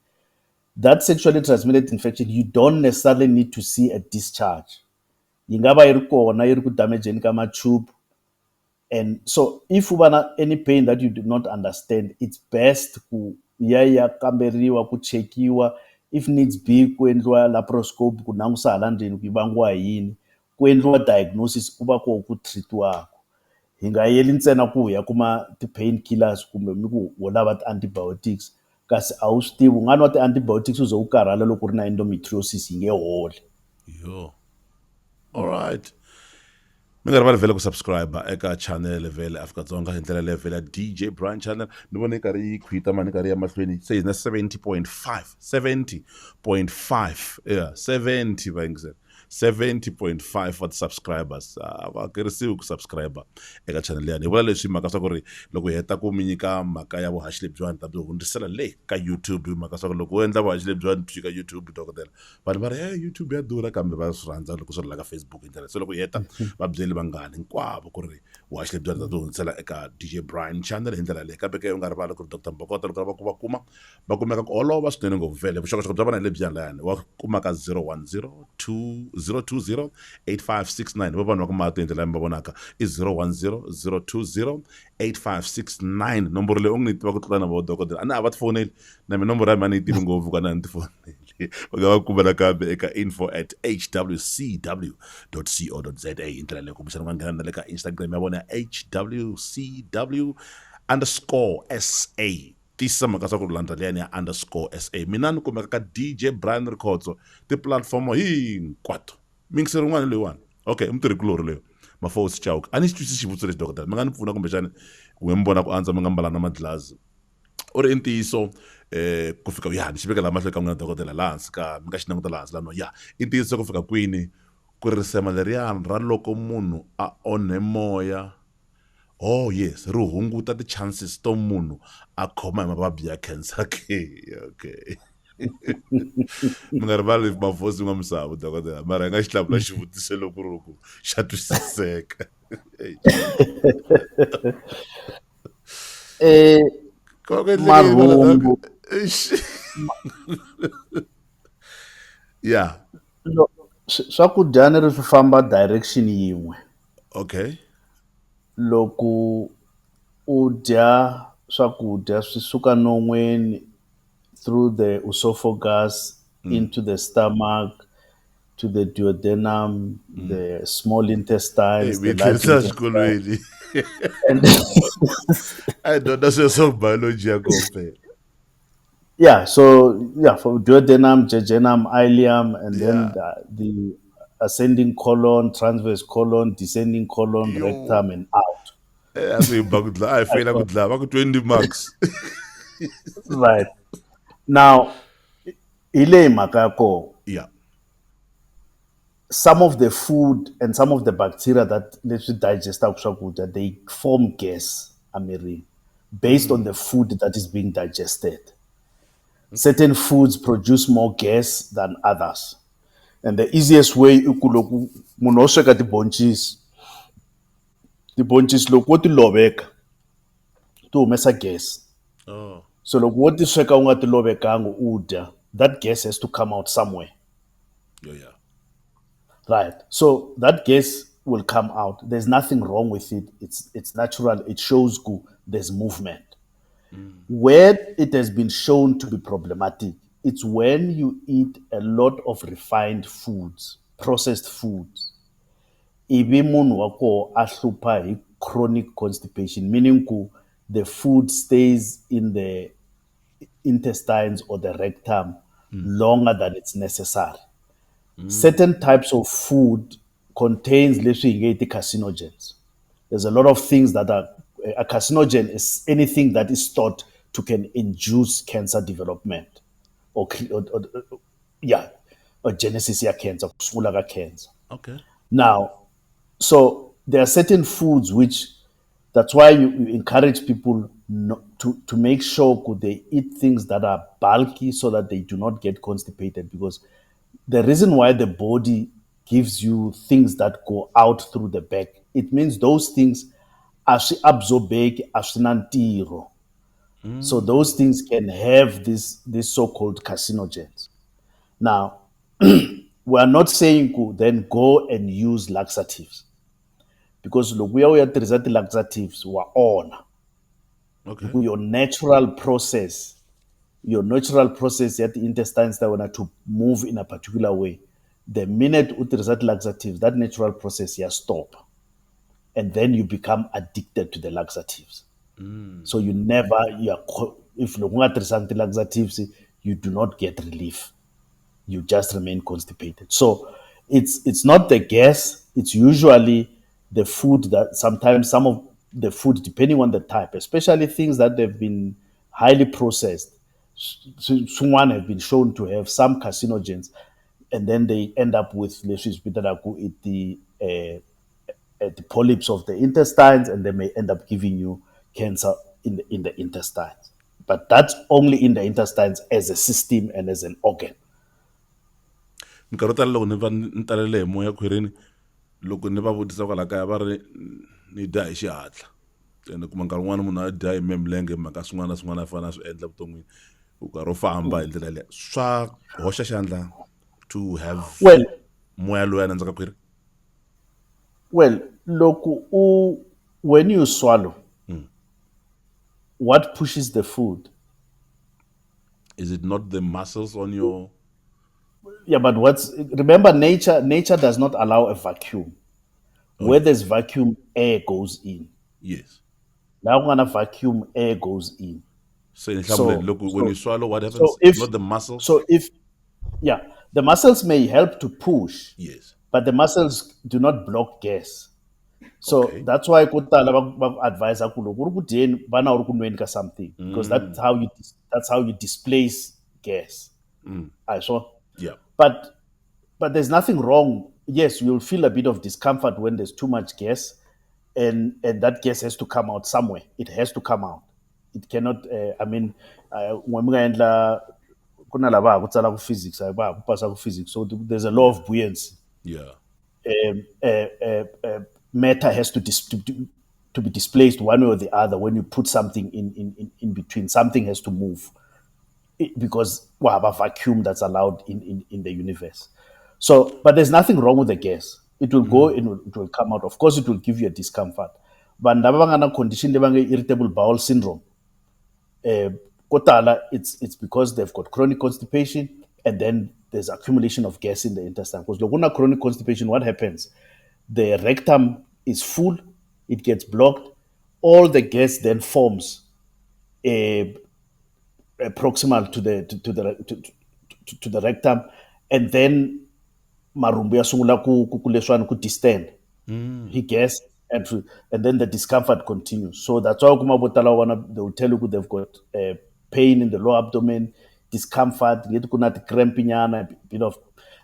[SPEAKER 2] that sexually transmitted infection, you don't necessarily need to see a discharge. Yingaba iri ku damage kama tube. And so if you have any pain that you do not understand, it's best ku ya kamberiwa, ku chekiwa, if needs be ku endliwa laparoscope ku langusa hala ndzeni ku yi vangiwa hi yini, ku endliwa diagnosis ku va koho ku treatiwaka. Hi nga yeli ntsena ku ya kuma ti-pain killers kumbe mi ku wo lava ti-antibiotics, kasi a wu swi tivi u nga nwa ti-antibiotics u ze u karhala loko u ri na endometriosis yi nge holi.
[SPEAKER 1] Yo. All right. Mi nga rivali vhele ku subscribe eka channel vhele Afrika-Dzonga hi ndlela leyo vhele ya DJ Brian channel. Ni vona yi karhi yi khwita mani karhi ya mahlweni se hi na 70.5 yeah 70 va yingisela 70.5 wa ti-subscribers va hakerisiwi ku subscribe eka channel liyani. Hi vula leswi mhaka swa ku ri loko hi heta ku mi nyika mhaka ya vuhaxi lebyiwani ta byi hundzisela le ka YouTube, hi mhaka swa ku loko u endla vuhaxi lebyiwani byi ka YouTube dokodela vanhu va ri YouTube ya durha kambe va swi rhandza loko swi ri la ka Facebook hi ndlela. So loko hi heta va byeli vanghani hinkwavo ku ri vuhaxi lebyiwani ta byi hundzisela eka DJ Brian channel hi ndlela leyi. Kambe ke u nga rivali ku ri Dr Mbokota loko va ku va kumeka ku olova swinene ngopfu vhele. Vuxokoxoko bya vona hi lebyiya layani wa kuma ka 010-2 vo vanhu va ku mati hi ndlela mi va vonaka i 010-020-8569 nomboro leyi u ngi ni tiva ku tlula na vo dokodela a ni a va tifoneli na mi nomboro ya mina ni yi tivi ngopfu kana ni tifoneli va nga va kuma nakambe eka info@hwcw.co.za hi ndlela leyi kumbexana va nghena na le ka Instagram ya vona ya hwcw_sa tisa mhaka swa ku landza liyani ya _sa. Mina ni kumeka ka DJ Brian Rikhotso tiplatform hinkwato mingisi rin'wana leyiwani okay i mutirhikulori leyo mafos chauka a ni xi twisisi xivutiso lexi dokodela mi nga ni pfuna kumbexani ku mi vona ku antswa mi nga mbala na madlazi u ri i ntiyiso ku fika ya ni xi vekela mahlo ka n'wina dokodela laha hansi ka mi nga xi languta laha hansi lano ya i ntiyiso ku fika kwini ku risema leriyani ra loko munhu a onhe moya oh yes ri hunguta ti-chances to munhu a khoma hi mavabyi ya cancer ke okay mi nga rivali mavosi n'wa misava dokodela mara hi nga xi hlamula xivutiso loko ri ku xa twisiseka
[SPEAKER 2] Eh,
[SPEAKER 1] ko ku endleke yini vana doc
[SPEAKER 2] marhumbu
[SPEAKER 1] yeah
[SPEAKER 2] swakudya ni ri swi famba direction yin'we.
[SPEAKER 1] okay
[SPEAKER 2] Loko u dya swakudya swi suka non'weni through the esophagus into the stomach to the duodenum, the small intestines,
[SPEAKER 1] mi
[SPEAKER 2] the
[SPEAKER 1] yi
[SPEAKER 2] large
[SPEAKER 1] tlherisa
[SPEAKER 2] intestine,
[SPEAKER 1] xikolweni
[SPEAKER 2] and
[SPEAKER 1] a hi dyondza swilo swa biology ya kompe
[SPEAKER 2] yeah, so yeah, for duodenum, jejunum, ileum, and then
[SPEAKER 1] yeah
[SPEAKER 2] the ascending colon, transverse colon, descending colon,
[SPEAKER 1] yo
[SPEAKER 2] rectum, and out.
[SPEAKER 1] a swi hi ba ku dlaya a hi feyila ku dlaya va ku 20 marks
[SPEAKER 2] Right now, hi leyi mhaka ya kona.
[SPEAKER 1] yeah
[SPEAKER 2] Some of the food and some of the bacteria that leswi digestaka swakudya, they form gas emirini based on the food that is being digested. Certain foods produce more gas than others. And the easiest way I ku loko munhu wo sweka tibhoncisi loko wo ti loveka ti humesa gas.
[SPEAKER 1] oh
[SPEAKER 2] So loko wo ti sweka u nga ti lovekanga u dya, that gas has to come out somewhere.
[SPEAKER 1] yo yeah
[SPEAKER 2] Right. So that gas will come out. There's nothing wrong with it. It's natural. It shows there's movement. Where it has been shown to be problematic, it's when you eat a lot of refined foods, processed foods. Ivi munhu wa koho a hlupha hi chronic constipation, meaning the food stays in the intestines or the rectum longer than it's necessary. Certain types of food contains leswi hi nge carcinogens. There's a lot of things that are a carcinogen is anything that is thought to can induce cancer development or yeah, or genesis ya cancer, kusungula ka cancer.
[SPEAKER 1] okay
[SPEAKER 2] Now, so there are certain foods which that's why you encourage people not to make sure they eat things that are bulky so that they do not get constipated, because the reason why the body gives you things that go out through the back, it means those things are absorbed as nantiro. So those things can have this so-called carcinogens. Now, we are not saying then go and use laxatives, because look, we are the laxatives were on
[SPEAKER 1] okay
[SPEAKER 2] your natural process at the intestines that want to move in a particular way. The minute you result laxatives, that natural process you stop, and then you become addicted to the laxatives. So you never if you want laxatives, you do not get relief. You just remain constipated. So it's not the gas, it's usually the food that sometimes some of the food, depending on the type, especially things that have been highly processed, someone have been shown to have some carcinogens, and then they end up with the polyps of the intestines, and they may end up giving you cancer in the intestines. But that's only in the intestines as a system and as an organ.
[SPEAKER 1] minkarhi yo tala loko ni va ni talele hi moya khwirini loko ni va vutisa kwala kaya va ri ni dya hi xihatla ene kuma nkarhi wun'wana munhu a dya hi memilenge hi mhaka swin'wana na swin'wana a fanele a swi endla vuton'wini u karhi u famba hi ndlela leya swa hoxa xandla to have
[SPEAKER 2] Well,
[SPEAKER 1] moya loyi a nandzaka khwiri
[SPEAKER 2] well, when you swallow, what pushes the food?
[SPEAKER 1] is it not the muscles on your
[SPEAKER 2] Yeah, but remember, nature does not allow a vacuum.
[SPEAKER 1] oh
[SPEAKER 2] Where
[SPEAKER 1] yeah
[SPEAKER 2] there's vacuum, air goes in.
[SPEAKER 1] yes
[SPEAKER 2] Now when a vacuum, air goes in.
[SPEAKER 1] so in
[SPEAKER 2] So
[SPEAKER 1] look when
[SPEAKER 2] so
[SPEAKER 1] you swallow what
[SPEAKER 2] so
[SPEAKER 1] happens it's
[SPEAKER 2] if
[SPEAKER 1] not the muscles
[SPEAKER 2] so if yeah, the muscles may help to push,
[SPEAKER 1] yes
[SPEAKER 2] but the muscles do not block gas. So
[SPEAKER 1] Okay.
[SPEAKER 2] that's why ko tala va advise ku loko u ri ku dyeni va na u ri ku nweni ka something because
[SPEAKER 1] Mm.
[SPEAKER 2] that's how you displace gas.
[SPEAKER 1] Mm.
[SPEAKER 2] I saw.
[SPEAKER 1] Yeah.
[SPEAKER 2] But there's nothing wrong. Yes, you'll feel a bit of discomfort when there's too much gas, and that gas has to come out somewhere. It has to come out. It cannot. I mean, when we endla kuna lava ha ku tsala ku physics, va ha ku pasa ku physics. So there's a law
[SPEAKER 1] Yeah.
[SPEAKER 2] of buoyancy.
[SPEAKER 1] Yeah.
[SPEAKER 2] um, uh, uh, uh, Matter has to be displaced one way or the other when you put something in between. Something has to move because we have a vacuum that's allowed in the universe. So, but there's nothing wrong with the gas. It will go and it will come out. Of course, it will give you a discomfort. But a condition irritable bowel syndrome, uh, kotala, it's because they've got chronic constipation and then there's accumulation of gas in the intestine. Because loguna chronic constipation, what happens? The rectum is full, it gets blocked, all the gas then forms a, proximal to the rectum, and then marumbu yasungula ku leswiwani ku distend. He gas and then the discomfort continues. So that's why kuma botala wana they will tell you they've got pain in the lower abdomen, discomfort, get kuna cramping a bit of,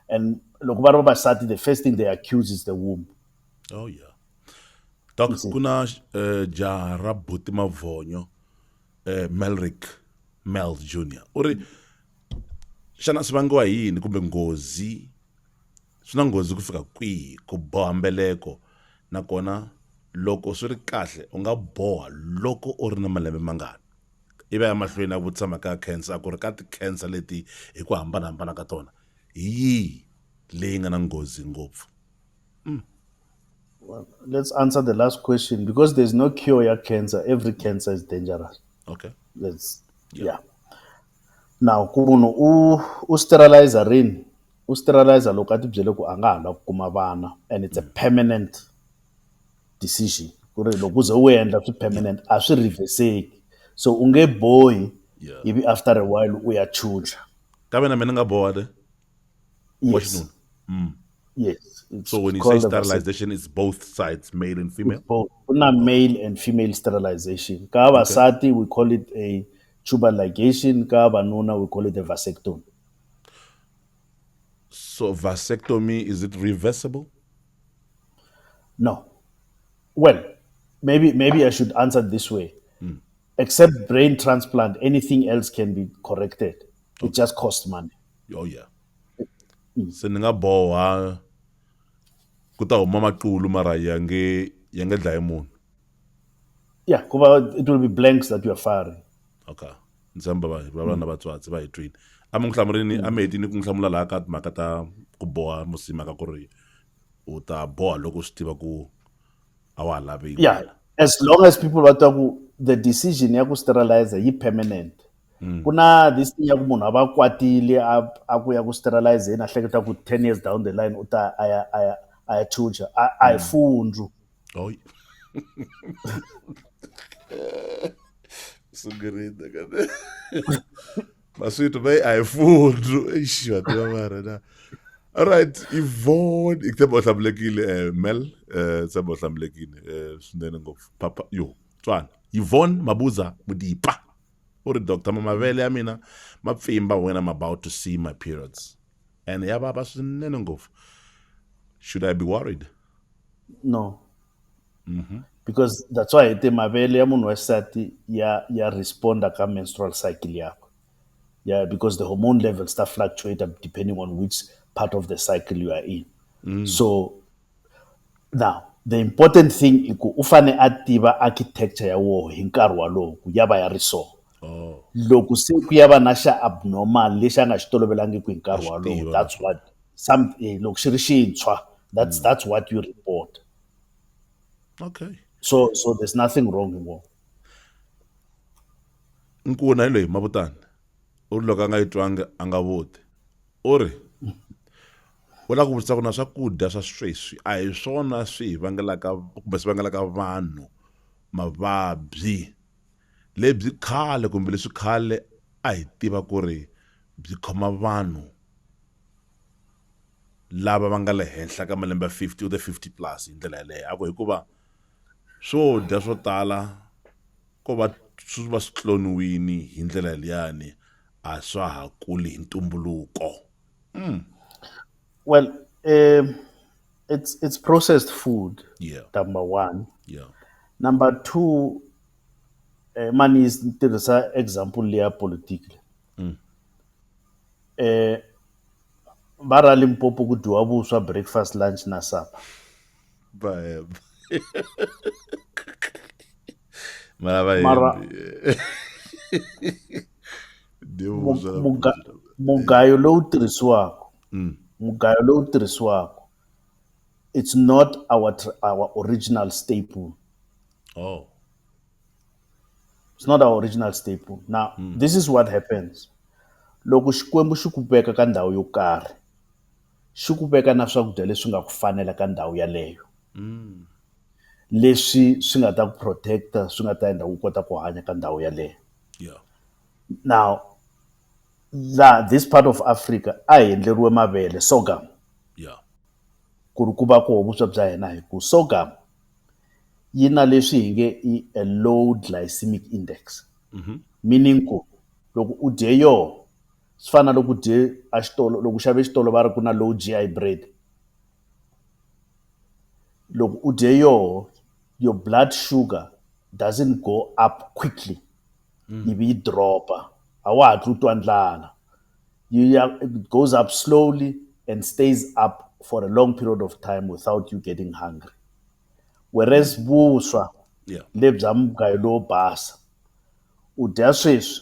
[SPEAKER 2] and lokuba basati the first thing they accuse is the womb.
[SPEAKER 1] Oh yeah.
[SPEAKER 2] You
[SPEAKER 1] Doc,
[SPEAKER 2] see.
[SPEAKER 1] kuna jaha ra buti mavonyo Melrick Mel Jr. U ri xana swi vangiwa hi yini kumbe nghozi swi na nghozi ku fika kwihi ku boha mbeleko nakona loko swi ri kahle u nga boha loko u ri na malembe mangani ivi ya mahlweni a vutisa mhaka ya cancer ku ri ka ti-cancer leti hi ku hambanahambana ka tona hi yihi leyi nga na nghozi ngopfu.
[SPEAKER 2] Well, let's answer the last question because there's no cure ya cancer. Every cancer is dangerous.
[SPEAKER 1] Okay.
[SPEAKER 2] Let's
[SPEAKER 1] Yeah.
[SPEAKER 2] yeah. Now ku munhu u sterilizer rini? U sterilizer loko a ti byele ku a nga ha lava ku kuma vana and it's a permanent decision. Ku ri loko u ze u endla swi
[SPEAKER 1] Yeah.
[SPEAKER 2] permanent a swi reverseki. So u nge bohi
[SPEAKER 1] Yeah.
[SPEAKER 2] ivi after a while u ya chucha.
[SPEAKER 1] Kambe na mina ni nga boha de wa
[SPEAKER 2] Yes.
[SPEAKER 1] xinuna.
[SPEAKER 2] Yes.
[SPEAKER 1] So
[SPEAKER 2] It's
[SPEAKER 1] when you say
[SPEAKER 2] called a vasectomy.
[SPEAKER 1] sterilization, it's both sides, male and
[SPEAKER 2] It's
[SPEAKER 1] female?
[SPEAKER 2] both. Kuna
[SPEAKER 1] Okay.
[SPEAKER 2] male and female sterilization. Ka
[SPEAKER 1] Okay.
[SPEAKER 2] vavasati, we call it a tubal ligation. Ka vanuna, we call it a vasectomy.
[SPEAKER 1] So vasectomy, is it reversible?
[SPEAKER 2] No. Well, maybe I should answer this way. Except brain transplant, anything else can be corrected. It
[SPEAKER 1] Okay.
[SPEAKER 2] just costs money.
[SPEAKER 1] Oh yeah. Se ni nga boha ku ta huma maqulu mara ya nge dlayi munhu.
[SPEAKER 2] Yeah, kuba it will be blanks that you are firing.
[SPEAKER 1] Okay. Ndzi tshemba va na vatswatsi va hi twini. A mi n'wi hlamurini a mi hetini ku n'wi hlamula laha ka timhaka ta ku boha musima ka ku ri u ta boha loko swi tiva ku a wa ha lavi
[SPEAKER 2] Yeah,
[SPEAKER 1] n'wana.
[SPEAKER 2] as long as people want to, the decision ya ku sterilize yi permanent. Kuna this thing ya ku munhu a va kwatile a ku ya ku sterilize a hleketa ku 10 years down the line u ta aya chucha a hi fundzu.
[SPEAKER 1] Oh. Sungurile ka. Maswito bay ay food. Eish, wa tiva mara na. All right, Yvonne, ik heb ohlambulekile Mel, tseba ohlambulekile swinene ngopfu. Papa yo, tswana. Yvonne Mabuza Mudipa. Uri doctor mavele ya mina ma pfimba when I'm about to see my periods. And ya baba swinene ngopfu. Should I be worried?
[SPEAKER 2] No. Because that's why the mavele ya munhu wasati ya responda ka menstrual cycle yakho. Yeah, because the hormone levels start fluctuate depending on which part of the cycle you are in. So now the important thing is ku u fane a tiva architecture ya woho hi nkarhi walowo ku ya va ya ri so.
[SPEAKER 1] Oh,
[SPEAKER 2] Loko se ku ya va na xa abnormal lexi a nga xi tolovelangiki hi nkarhi walowo,
[SPEAKER 1] ashtiva
[SPEAKER 2] that's
[SPEAKER 1] naswona.
[SPEAKER 2] what loko xi ri xintshwa, that's what you report.
[SPEAKER 1] Okay.
[SPEAKER 2] So there's nothing wrong with it.
[SPEAKER 1] Nkuna loyi Mabutani. Uri loko a nga yitwangi a nga vuti. Uri u lava ku vutisa ku na swakudya swa sweswi a hi swona swi hi vangelaka kumbe swi vangelaka vanhu mavabyi lebyi khale kumbe leswi khale a hi tiva ku ri byi khoma vanhu lava va nga le henhla ka malembe 50 the 50 plus hi ndlela yaleyo a ku hikuva swo dya swo tala ko va swi va swi cloniwini hi ndlela liyani a swa ha kuli hi ntumbuluko.
[SPEAKER 2] Well, it's processed food.
[SPEAKER 1] Yeah.
[SPEAKER 2] Number one.
[SPEAKER 1] Yeah.
[SPEAKER 2] Number two, mani is tirhisa example leya politically. Va ra Limpopo ku dyiwa vuswa breakfast, lunch na supper. Mara mugayo lowu tirhisiwaka it's not our original staple.
[SPEAKER 1] Oh.
[SPEAKER 2] It's not our original staple. Now, this is what happens. Loko Xikwembu xi ku veka ka ndhawu yo karhi, xi ku veka na swakudya leswi nga ku fanela ka ndhawu yaleyo. Leswi swi nga ta ku protecta, swi nga ta endla u kota ku hanya ka ndhawu yaleyo.
[SPEAKER 1] Yeah.
[SPEAKER 2] Now, this part of Africa a hi endleriwe mavele, sorghum.
[SPEAKER 1] Yeah.
[SPEAKER 2] Ku ri ku va koho vuswa bya hina hi ku sorghum yi na leswi hi nge i a low glycemic index. Meaning ku loko u dye yoho swi fana loko u dye a xitolo, loko u xave xitolo va ri ku na low GI bread. Loko u dye yoho your blood sugar doesn't go up quickly. Ivi yi dropa. A wa hatli u twa ndlala. It goes up slowly and stays up for a long period of time without you getting hungry. Whereas vuswa lebya mugayo lowo basa u dya sweswi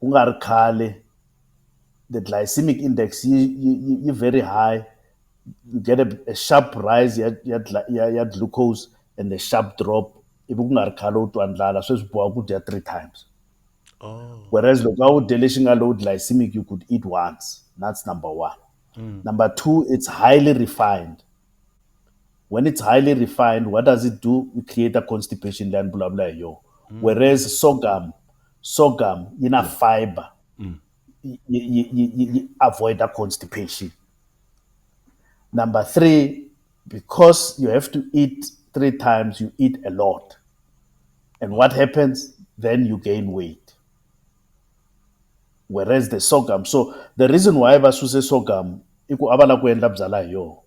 [SPEAKER 2] ku nga ri khale, the glycemic index yi very high, you get a sharp rise ya glucose and a sharp drop, ivi ku nga ri khale u twa ndlala, sweswi boha ku dya 3 times. Whereas loko a wu dye lexi nga low glycemic you could eat once. That's number one. Number two, it's highly refined. When it's highly refined, what does it do? We create a constipation land, blah blah yo. Whereas sorghum, you know, fiber, you avoid that constipation. Number three, because you have to eat 3 times, you eat a lot. And what happens? Then you gain weight. Whereas the sorghum, so the reason why I say sorghum, iku abala ku endla byala hi yo.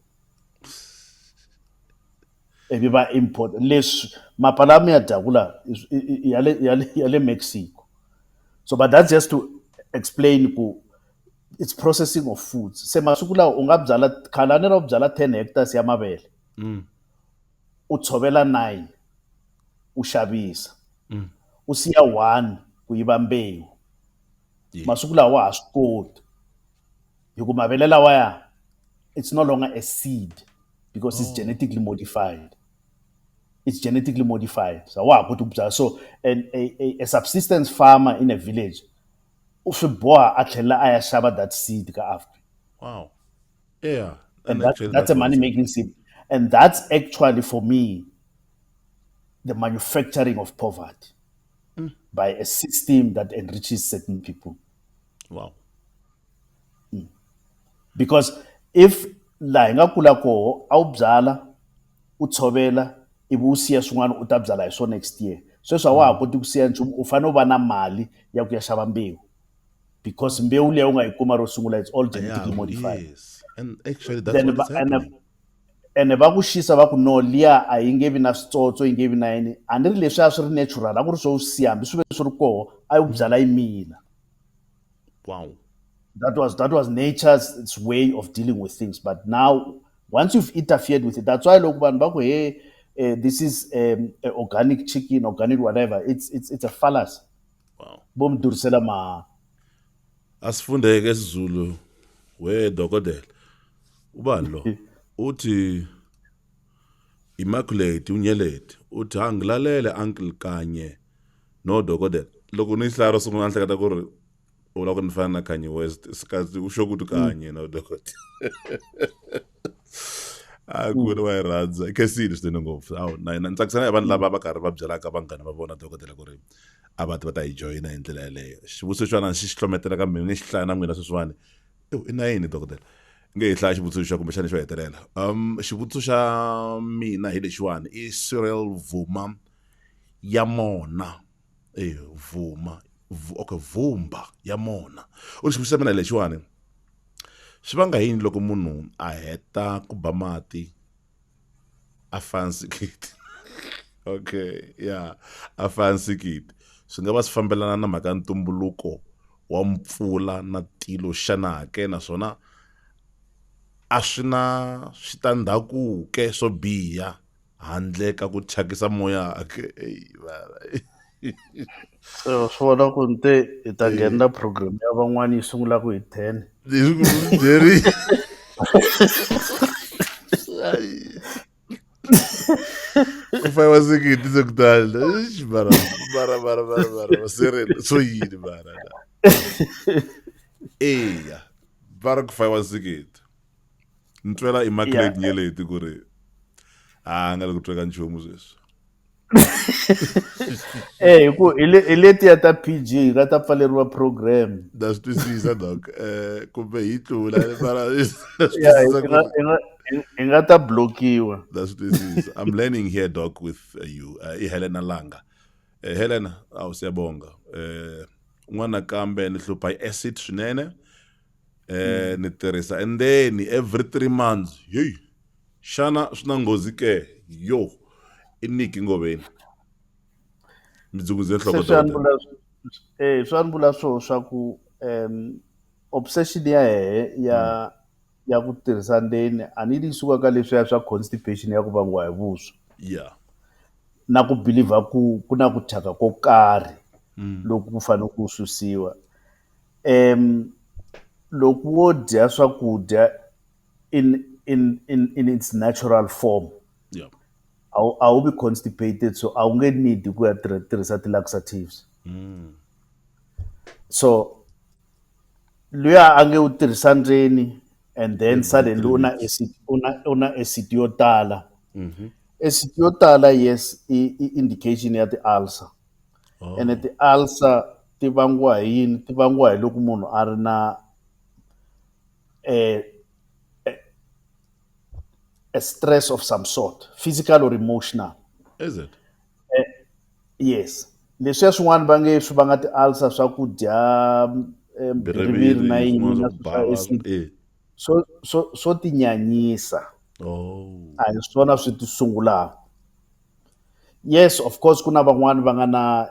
[SPEAKER 2] Ebi ba import less mapalami ya dagula yale Mexico. So but that's just to explain ku it's processing of foods. Se masukula unga byala khalani ra byala 10 hectares ya mavele. U tshovela 9 u xavisa. U siya 1 ku yiva mbewu. Masiku lawa ha swi koti hikuva mavele lawaya it's no longer a seed because it's genetically modified. It's genetically modified. So wa ha koti ku byala. So a subsistence farmer in a village u swi boha a tlhela a ya xava that seed ka after.
[SPEAKER 1] Wow. Yeah.
[SPEAKER 2] And that's a money making seed. And that's actually for me the manufacturing of poverty by a system that enriches certain people.
[SPEAKER 1] Wow.
[SPEAKER 2] Because if la nga kula ko a u byala u tshovela ivi u siya swin'wana u ta byala hi swona next year, sweswo a wa ha koti ku siya nchumu, u fanele u va na mali ya ku ya xava mbewu because mbewu leyi u nga yi kuma ro sungula it's all genetically modified.
[SPEAKER 1] Yes. And actually that's what is happening.
[SPEAKER 2] And va ku xisa va ku no liya a yi nge vi na switsotso, yi nge vi na yini, a ni ri leswi a swi ri natural a ku ri swo siya hambi swi ve swi ri koho a yi byala yi mila.
[SPEAKER 1] Wow.
[SPEAKER 2] That was nature's way of dealing with things. But now, once you've interfered with it, that's why look, hey, this is organic chicken, organic whatever. It's a fallacy.
[SPEAKER 1] Wow.
[SPEAKER 2] Bom dursela ma.
[SPEAKER 1] Asifundeke isiZulu we dokotela. Ubani lo? Uthi Immaculate unyeleti uthi angilalele uncle kanye no dokotela. Loko nihlaro sungula nhleketa ku ri ula ku nifana na Kanye West sikazi usho ukuthi kanye no dokotela. Akuna wa rhandza ke sini ngopfu. Awu na ntsakisana abantu laba abakarhi va byelaka vanghana va vona dokotela ku ri a va ta yi joyina hi ndlela yaleyo. Xivuso xana xi hlometela ka mina ni xihlaya na n'wina sweswiwani. I na yini dokotela? nge hi hlaya xivutiso xa kumbexana xo hetelela xivutiso xa mina hi lexiwani i Cyril Vuma ya mona Vuma okay Vumba ya mona u xivutiso xa mina hi lexiwani swi vanga yini loko munhu a heta ku ba mati a fansikiti okay yeah a fansikiti swi nga va swi fambelana na mhaka ntumbuluko wa mpfula na tilo xana ke naswona a swi na switandzhaku ke swo biha handle ka ku thyakisa moya ke
[SPEAKER 2] So swi vona ku nte hi ta nghenela program ya van'wani yi sungulaka hi 10.
[SPEAKER 1] Jerry ku faiwa sikiti sekutala mara serele swo yini mara eya va ri ku faiwa sikiti ni twela immaculate nyeleti ku ri a nga le ku tweka nchumu sweswi
[SPEAKER 2] hi ku hi letiya ta PG hi nga ta pfaleriwa program.
[SPEAKER 1] na swi twisisa doc kumbe hi tlula mara
[SPEAKER 2] Yeah, hi nga ta blokiwa.
[SPEAKER 1] na swi twisisa I'm learning here doc with you i Helena Langa Helena awu siyabonga un'wana kambe ni hlupha hi acid swinene ni tirhisa and then every 3 months hey xana swi na nghozi ke yo i niki ngoveni midzungudzo
[SPEAKER 2] Se
[SPEAKER 1] enhloko
[SPEAKER 2] swa ni vula swo swa ku obsession ya hehe ya ku tirhisa ndzeni a ni yi suka ka leswiya swa constipation ya ku vangiwa hi vuswa
[SPEAKER 1] yeah
[SPEAKER 2] na ku believe ku na ku thyaka ko karhi loku ku fanele ku susiwa loko wo dya swakudya in its natural form
[SPEAKER 1] yeah
[SPEAKER 2] a wu be constipated so a wu nge need ku ya tirhisa ti-laxatives so luya a nge wu tirhisa ndzeni and then suddenly una acid yo tala acid yo tala yes i indication ya ti-ulcer and ti-ulcer ti vangiwa hi yini ti vangiwa hi loko munhu a ri na a stress of some sort physical or emotional
[SPEAKER 1] is it
[SPEAKER 2] yes leswiya swin'wana va nge swi vanga ti-ulcer swakudya mbiriviri na yini na swa acid swo tinyanyisa a hi swona swi ti sungulaka yes of course ku na van'wani va nga na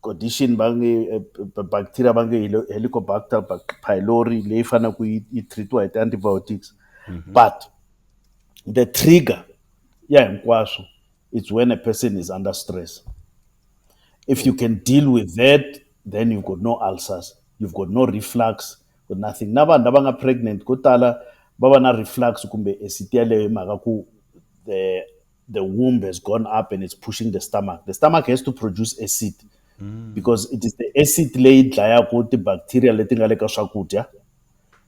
[SPEAKER 2] condition va nge bacteria va nge Helicobacter pylori leyi faneleke yi treatiwa hi ti-antibiotics but the trigger ya hinkwaswo it's when a person is under stress if you can deal with that then you've got no ulcers you've got no reflux got nothing na vanhu lava nga pregnant ko tala va va na reflux kumbe acid yaleyo hi mhaka ku the womb has gone up and it's pushing the stomach has to produce acid because it is the acid leyi dlayaka ti-bacteria leti nga le ka swakudya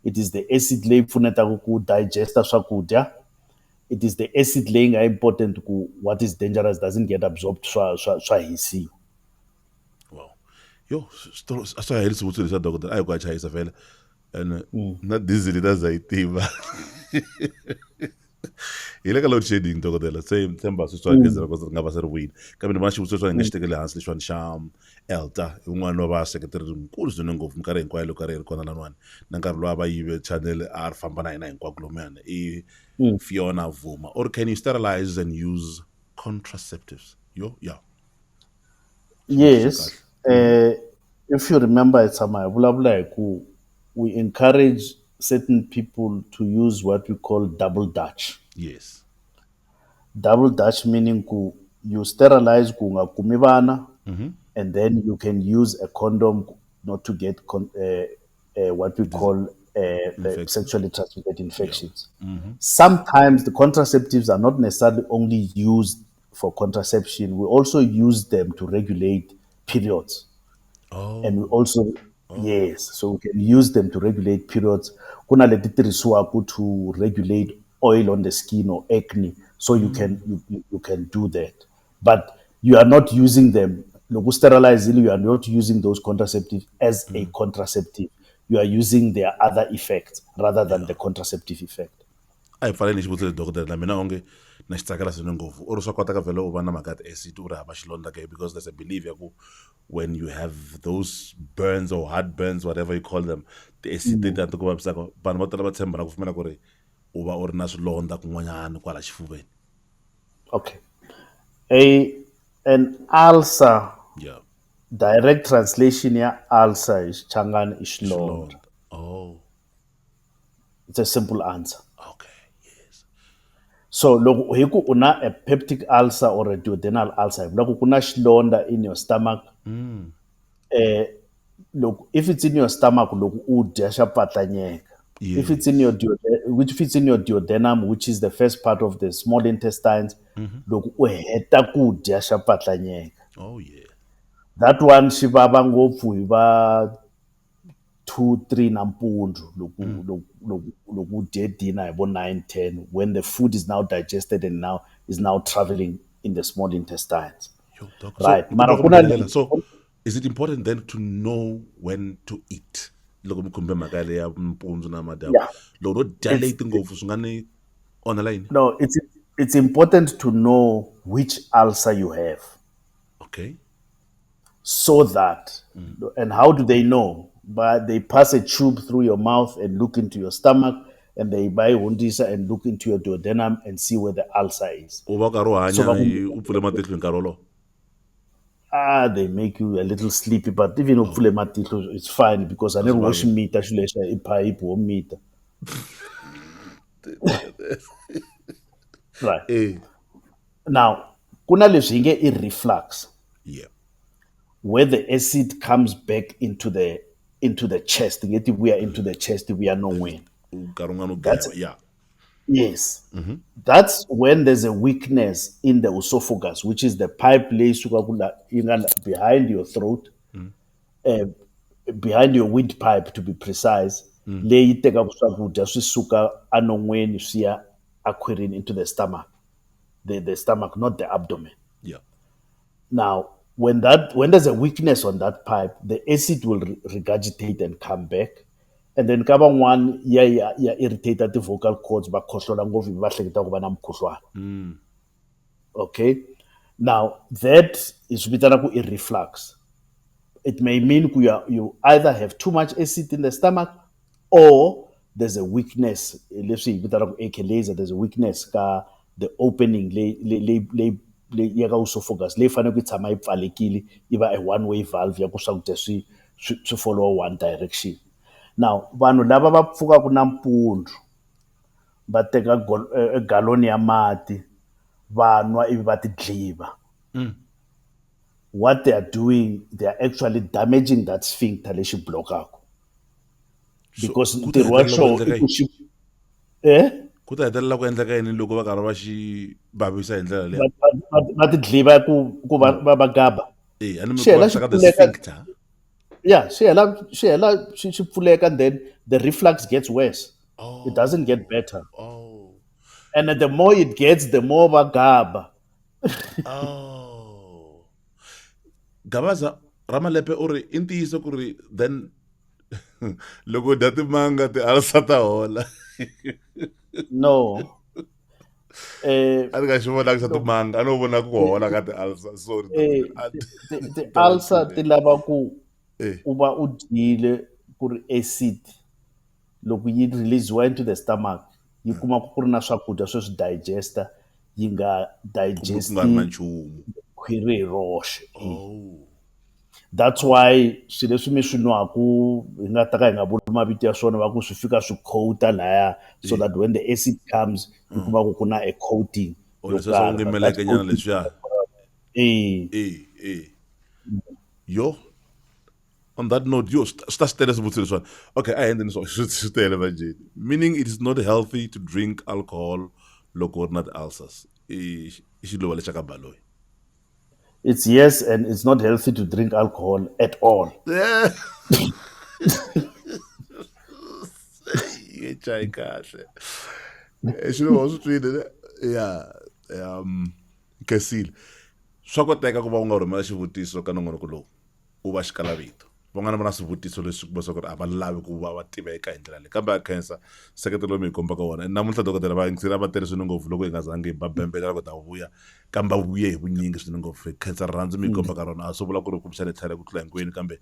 [SPEAKER 2] it is the acid leyi pfunetaka ku digesta swakudya it is the acid leyi nga important ku what is dangerous doesn't get absorbed swa hisiwa
[SPEAKER 1] wow yo a swi heli swivutiso leswi dokodela a hi ku a chayisa vhele and na diesel ta za yi tiva hi le ka load shedding dokodela se tshemba swi swa gezi loko ri nga va swi ri wini kambe ni vona xivutiso swa hi nga xi tekeli hansi lexiwani xa elta hi wun'wana wa vaseketeri nkulu swinene ngopfu minkarhi hinkwayo loko a ri kona laniwani na nkarhi lowu a va yive channel a ri famba na hina hinkwako lomuyani i Fiona Vuma or can you sterilize and use contraceptives yeah
[SPEAKER 2] yes if you remember it's my vulavula hi ku we encourage certain people to use what we call double dutch
[SPEAKER 1] yes
[SPEAKER 2] double dutch meaning ku you sterilize ku nga kumi vana and then you can use a condom not to get what we call sexually transmitted infections sometimes the contraceptives are not necessarily only used for contraception we also use them to regulate periods and we also yes so we can use them to regulate periods kuna leti tirhisiwaka to regulate oil on the skin or acne so you can do that but you are not using them loko sterilize you are not using those contraceptives as a contraceptive you are using their other effects rather than the contraceptive effect.
[SPEAKER 1] a hi pfaleni xivutiso lexi dokodela na mina onge na xi tsakela swinene ngopfu u ri swa kotaka vhele u va na mhaka ya ti-acid u ri hava xilondza ke because there's a belief ya ku when you have those burns or heart burns whatever you call them ti-acid leti ti ku vavisaka vanhu vo tala va tshemba na ku pfumela ku ri u va u ri na swilondza kun'wanyana kwala xifuveni.
[SPEAKER 2] Okay. An ulcer,
[SPEAKER 1] Yeah.
[SPEAKER 2] direct translation ya ulcer is changani ishilonda.
[SPEAKER 1] Xilondza. Oh,
[SPEAKER 2] It's a simple answer.
[SPEAKER 1] okay. Yes.
[SPEAKER 2] So loko hi ku una a peptic ulcer or a duodenal ulcer, loko kuna xilonda in your stomach, look, if it's in your stomach, look, dya xa patlanyeka. If it's in your if it's in your duodenum, which is the first part of the small intestines, look, u heta ku dya xa patlanyeka.
[SPEAKER 1] Oh, yeah.
[SPEAKER 2] That one xi vava ngopfu hi va 2-3 nampundzu loko u dye dinner hi vo 9-10 when the food is now digested and now is now traveling in the small intestines.
[SPEAKER 1] Yo, doc.
[SPEAKER 2] Right.
[SPEAKER 1] So,
[SPEAKER 2] Mara
[SPEAKER 1] doc,
[SPEAKER 2] kuna
[SPEAKER 1] so is it important then to know when to eat? Loko mi khumbe mhaka leya mpundzu na madyambu.
[SPEAKER 2] Yeah.
[SPEAKER 1] Loko no dya late ngopfu swi nga ni onhela yini?
[SPEAKER 2] No, it's important to know which ulcer you have
[SPEAKER 1] Okay.
[SPEAKER 2] so that, and how do they know? But they pass a tube through your mouth and look into your stomach, and they buy hundisa and look into your duodenum and see where the ulcer is.
[SPEAKER 1] U va u karhi u
[SPEAKER 2] So
[SPEAKER 1] hanya u pfule matihlo hi nkarhi wolowo.
[SPEAKER 2] they make you a little sleepy, but even upfule matihlo, it's fine because I never wash meat. Actually, a pipe or meat. Right.
[SPEAKER 1] Eh.
[SPEAKER 2] Now, kuna leswi hi nge reflux,
[SPEAKER 1] Yeah.
[SPEAKER 2] where the acid comes back into the chest. We are into the chest. We are nowhere.
[SPEAKER 1] U karhi u nga no
[SPEAKER 2] That's
[SPEAKER 1] geva. Yeah.
[SPEAKER 2] yes. That's when there's a weakness in the esophagus, which is the pipe behind your throat, behind your windpipe to be precise. Leyi tekaku swakudya swi suka anon'weni swi ya akhwirini into the stomach, the stomach, not the abdomen.
[SPEAKER 1] Yeah.
[SPEAKER 2] Now, when there's a weakness on that pipe, the acid will regurgitate and come back. And then kaba one ya irritated the vocal cords ba khohlola ngopfu va hleketa ku va na mukhuhlwana. Okay? Now, that is vitana ku reflux. It may mean you either have too much acid in the stomach or there's a weakness. Let's say there's a weakness ka the opening ya ka esophagus le fanele ku tshama yi pfalekile iva a one way valve ya ku swakudya swi follow one direction. Now vanhu lava va pfukaka nampundzu va teka galoni ya mati va nwa ivi va ti dliva. What they are doing, they are actually damaging that sphincter lexi blockaka, because ntirho wa xona i ku xi
[SPEAKER 1] ku ta hetelela ku endleka yini loko va karhi va xi vavisa hi ndlela leya?
[SPEAKER 2] va ti dliva ku va gaba.
[SPEAKER 1] A ni mi
[SPEAKER 2] Xi hela xi
[SPEAKER 1] the
[SPEAKER 2] pfuleka.
[SPEAKER 1] sphincter.
[SPEAKER 2] Yeah, xi pfuleka, and then the reflux gets worse. It doesn't get better.
[SPEAKER 1] Oh.
[SPEAKER 2] And the more it gets, the more va gaba.
[SPEAKER 1] Oh. Gabaza Ramalepe uri i ntiyiso ku ri then loko dya timanga ti-ulcer ta hola.
[SPEAKER 2] No.
[SPEAKER 1] A ni nga xi vonaka xa timanga a no vona ku hola ka ti-ulcer. Sorry.
[SPEAKER 2] The ulcer ti lava ku u va u dyile ku ri acid loko yi release into the stomach yi kuma ku ri na swakudya swo swi digesta yi nga digesti khwiri hi roxe. That's why swilo leswi mi swi nwaku hi nga ta ka hi nga vuli mavito ya swona va ku swi fika swi coat-a laya so that when the acid comes yi kuma ku na a coating yo karhi.
[SPEAKER 1] Yo, on that note, yo, swi tele swivutiso leswiwani. Okay, a hi endleni swi tele manjeni. Meaning it is not healthy to drink alcohol loko u ri na ti-ulcers. I xilo lexa ka baloyi.
[SPEAKER 2] It's yes, and it's not healthy to drink alcohol at all.
[SPEAKER 1] Yeah. Chai kahle. Xilo wa swi twile. Yeah. Kesile. Swa koteka ku va u nga rhumela xivutiso ka nongonoko lowu u va xikalavito. van'wana va na swivutiso leswi kuma swa ku ri a va lavi ku va va tiveka hi ndlela leyi kambe a khensa seketelo lowu mi hi kombaka wona namuntlha dokodela va yingiseri a va tele swinene ngopfu loko hi nga zangi hi va bembelela ku ta vuya kambe va vuye hi vunyingi swinene ngopfu hi khensa rirhandzu mi hi kombaka rona a swi vula ku ri kumbexana hi tlhela ku tlula hinkwenu kambe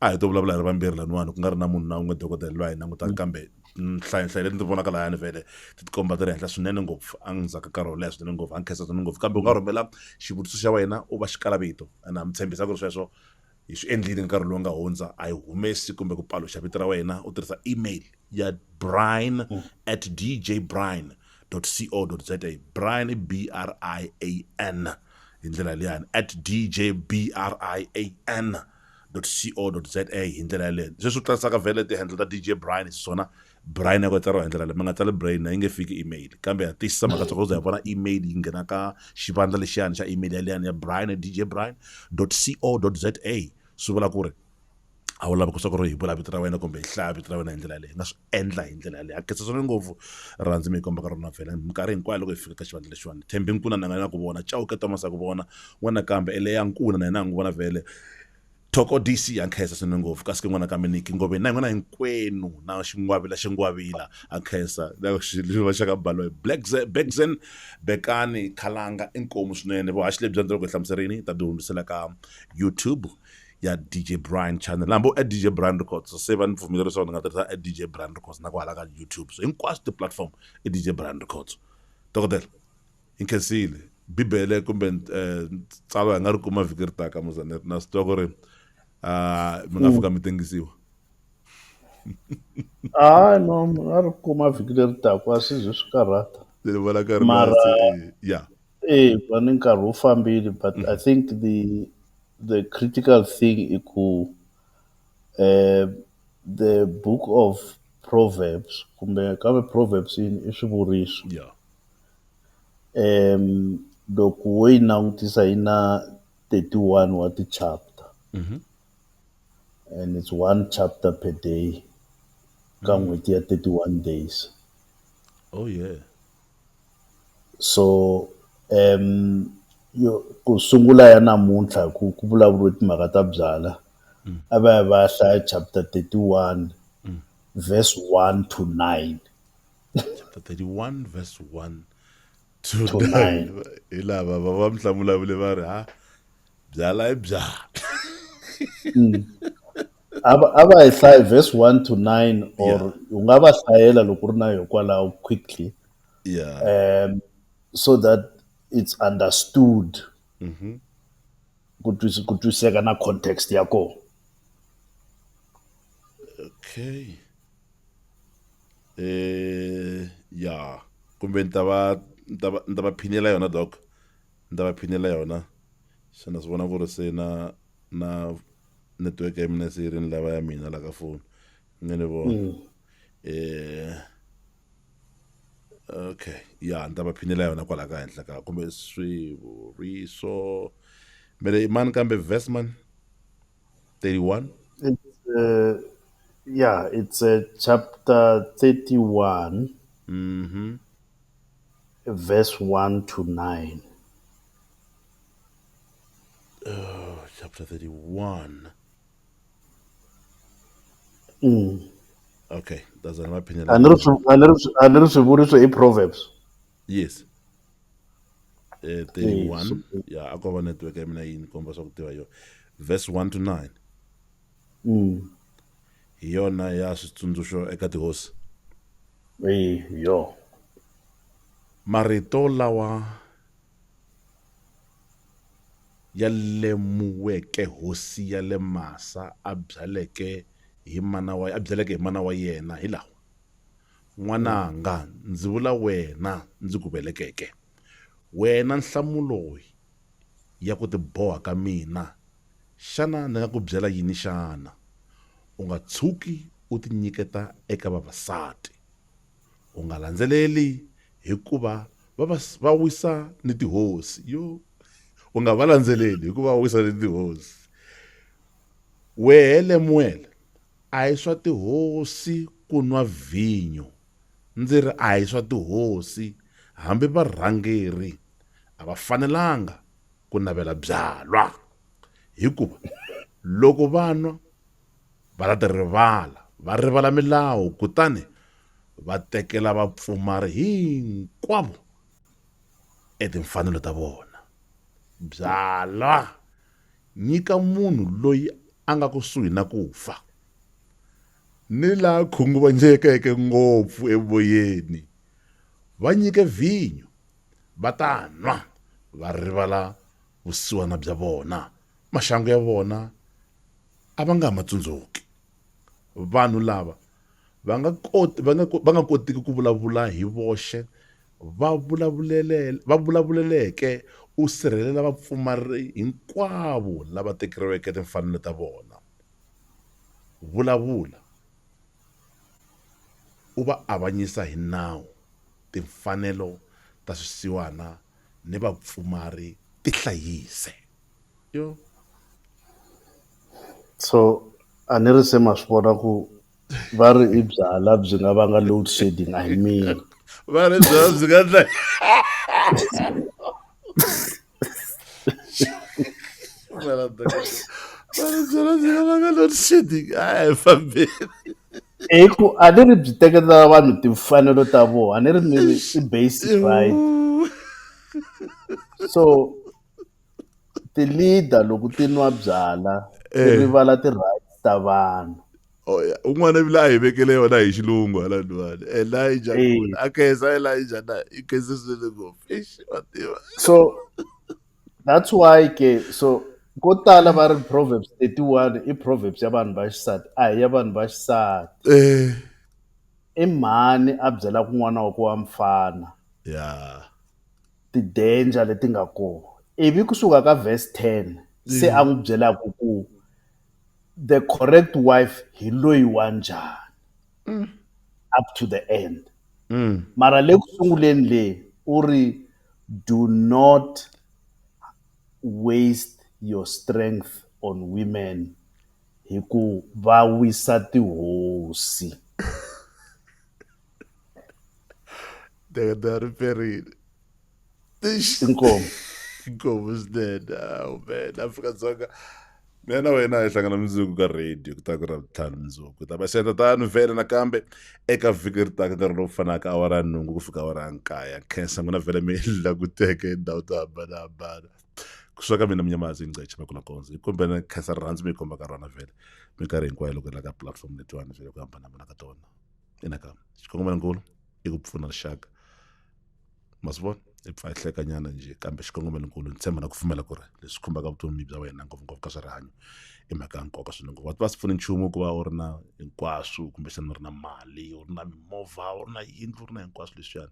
[SPEAKER 1] a hi to vulavula hi ri vambirhi laniwani ku nga ri na munhu na un'we dokodela loyi a hi langutaka kambe nhlayo leti ndzi vonaka layani vhele ti tikomba ti ri henhla swinene ngopfu a ni ndzhaka nkarhi wo leha swinene ngopfu a ni khensa swinene ngopfu kambe u nga rhumela xivutiso xa wena u va xikalavito and ha mi tshembisa ku ri sweswo hi swi endlile nkarhi lowu nga hundza a hi humesi kumbe ku paluxa vito ra wena u tirhisa email ya brian@djbrian.co.za brian brian hi ndlela liyani @djbrian.co.za hi ndlela yaleyo sweswi u tlarisaka vhele tihandle ta dj brian hi swona brian ya ku tsariwa hi ndlela leyi mi nga tsali brain yi nge fiki email kambe ya tiyisisa mhaka swa ku za hi vona email yi nghena ka xivandla lexiyani xa email yaliyani ya brian@djbrian.co.za swi vula ku ri a wu lavi ku swa ku ri hi vula vito ra wena kumbe hi hlaya vito ra wena hi ndlela leyi hi nga swi endla hi ndlela yaleyo a khensa swinene ngopfu rhandzi mi hi kombaka rona vhele minkarhi hinkwayo loko hi fika ka xivandla lexiwani thembi nkuna na nga na ku vona cawuke tomasa ku vona n'wana kambe eleya nkuna na yena a n'wi vona vhele thoko dc ya khensa swinene ngopfu kasi ke n'wana ka miniki ngove na n'wana hinkwenu na xingwavila a khensa va xa ka balo blackzen bekani khalanga inkomu swinene vuhaxi lebyi loko hi hlamuserini ta byi hundzisela ka YouTube ya DJ Brian channel lambo @DJ Brian Records so se va ni pfumile leswaku ni nga tirhisa @DJ Brian Records na ku hala ka YouTube so hinkwaswo ti-platform DJ Brian Records dokodela hi khensile bibele kumbe tsalo hi nga ri kuma vhiki ri taka muzaneri na swi twa ku ri mi nga fika mi tengisiwa
[SPEAKER 2] no a ri kuma vhiki leri taka a swi ze swi karhata
[SPEAKER 1] ni vona ka ri
[SPEAKER 2] mara
[SPEAKER 1] ya
[SPEAKER 2] va ni nkarhi wu fambile but I think the critical thing i ku the book of Proverbs kumbe kambe Proverbs i swivuriso
[SPEAKER 1] ya
[SPEAKER 2] loko wo yi langutisa yi na 31 wa ti-chapter and it's one chapter per day ka n'hweti ya 31 days
[SPEAKER 1] oh yeah
[SPEAKER 2] so ku sungula ya namuntlha ku vulavuriwe timhaka ta byala a va va hlaya chapter 31 verse 1 to 9
[SPEAKER 1] chapter 31 verse 1
[SPEAKER 2] to
[SPEAKER 1] to 9 hi lava va mi hlamulavule va ri ha byala i byala
[SPEAKER 2] a va hi hlaya verse 1 to 9 or u nga va hlayela loko ri na hikwalaho quickly
[SPEAKER 1] yeah
[SPEAKER 2] so that it's understood ku twisiseka na context ya kona
[SPEAKER 1] okay ya kumbe ni ta va phinela yona doc ni ta va phinela yona xana swi vona ku ri se na network ya mina se yi ri ni lava ya mina la ka foni nge ni vona okay ya ni ta va phinela yona kwala ka henhla ka kumbe swivuriso mele i mani kambe verse man 31
[SPEAKER 2] it's chapter 31 verse 1 to 9
[SPEAKER 1] chapter 31 okay doesn't my opinion
[SPEAKER 2] a ni ri swivuriso i Proverbs
[SPEAKER 1] yes 31 ya a ko va network ya mina yini komba swa ku tiva yo verse 1 to 9 hi yona ya switsundzuxo eka tihosi
[SPEAKER 2] yo
[SPEAKER 1] marito lawa ya lemuweke hosi ya le masa a byaleke hi mana wa yena hi lawa n'wananga ndzi vula wena ndzi ku velekeke wena nhlamulo ya ku tiboha ka mina xana ni nga ku byela yini xana u nga tshuki u ti nyiketa eka vavasati u nga landzeleli hikuva va wisa ni tihosi yo u nga va landzeleli hikuva wisa ni tihosi wehe Lemuel a hi swa tihosi ku nwa vinyo ndzi ri a hi swa tihosi hambi varhangeri a va fanelanga ku navela byalwa hikuva loko vanwa va ta ti rivala, va rivala milawu kutani va tekela vapfumari hinkwavo timfanelo ta vona. Byala nyika munhu loyi a nga kusuhi na ku fa ni laha khunguvanyekeke ngopfu emoyeni, va nyike vinyo va ta nwa va rivala vusiwana bya vona, maxangu ya vona a va nga ha ma tsundzuki. Vanhu lava va nga kotiki ku vulavula hi voxe, va vulavuleleke u sirhelela vapfumari hinkwavo lava tekeriweke timfanelo ta vona. Vulavula u va avanyisa hi nawu, timfanelo ta swisiwana ni vapfumari ti hlayise. Yo.
[SPEAKER 2] So a ni ri se ma swi vona ku va ri i byala byi nga vanga load shedding a hi mina.
[SPEAKER 1] Va ri byala byi nga ndla va ri byala byi nga vanga load shedding. A hi fambeni.
[SPEAKER 2] Hi ku a ni ri byi teketela vanhu timfanelo ta vona, a ni ri mi ri i basic right. So ti-leader loko ti nwa byala ti rivala ti-rights ta vanhu.
[SPEAKER 1] Un'wana vile a hi vekele yona hi xilungu hala lwani Elijah Kuna a khensa Elijah na i khense swinene ngopfu. Wa tiva.
[SPEAKER 2] So that's why so ko tala va ri Proverbs 31 i Proverbs ya vanhu va xisati a hi ya vanhu va xisati. I mhani a byela kun'wana wa ku wa mfana ti-danger leti nga kona, ivi kusuka ka verse 10 se a n'wi byelaka ku the correct wife hi loyi wa njhani up to the end. Mara le ku sunguleni le u ri do not waste your strength on women hi ku va wisa tihosi.
[SPEAKER 1] Da riperile.
[SPEAKER 2] Inkomo.
[SPEAKER 1] Inkomo swinene. Man, Afrika-Dzonga mina na wena hi hlangana mundzuku ka radio ku ta ku Ravuntlhanu mundzuku ta va seta tani vhele nakambe eka vhiki ri taka nkarhi lowu fanaka awara ya 8 ku fika awara ya 9. Khensa n'wina vhele mi languteke ndhawu to hambanahambana. Kusuka ka mina Mnyamazi Ngqeche Makulakonzo, kumbe na khensa rirhandzu mi kombaka rona vhele minkarhi hinkwayo loko hi la ka platform letiwani vhele ku hambanahambana ka tona. Inaka xikongomelonkulu i ku pfuna rixaka, ma swi vona hi pfa hi hlekanyana njhe, kambe xikongomelonkulu ni tshemba na ku pfumela ku ri leswi khumbaka vutomi bya wena ngopfungopfu ka swa rihanyo i mhaka ya nkoka swinene. Va swi pfuni nchumu ku va u ri na hinkwaswo kumbexana u ri na mali, u ri na mimovha, u ri na yindlu, u ri na hinkwaswo leswiyani,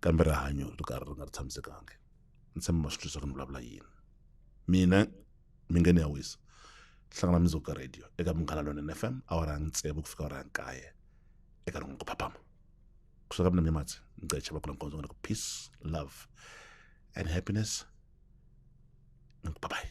[SPEAKER 1] kambe rihanyo ri karhi ri nga ri tshamisekangi. Ni tshemba ma swi twisisa ku ni vulavula yini. Mina mi nge ni ya wisa hlangana mundzuku ka radio eka Munghana Lonene FM awara ya 6 ku fika awara ya 9 eka Lungu Phaphama. Kusuka mina Mnyamazi Ngqeche Makulakonzo, peace, love and happiness. Bye bye.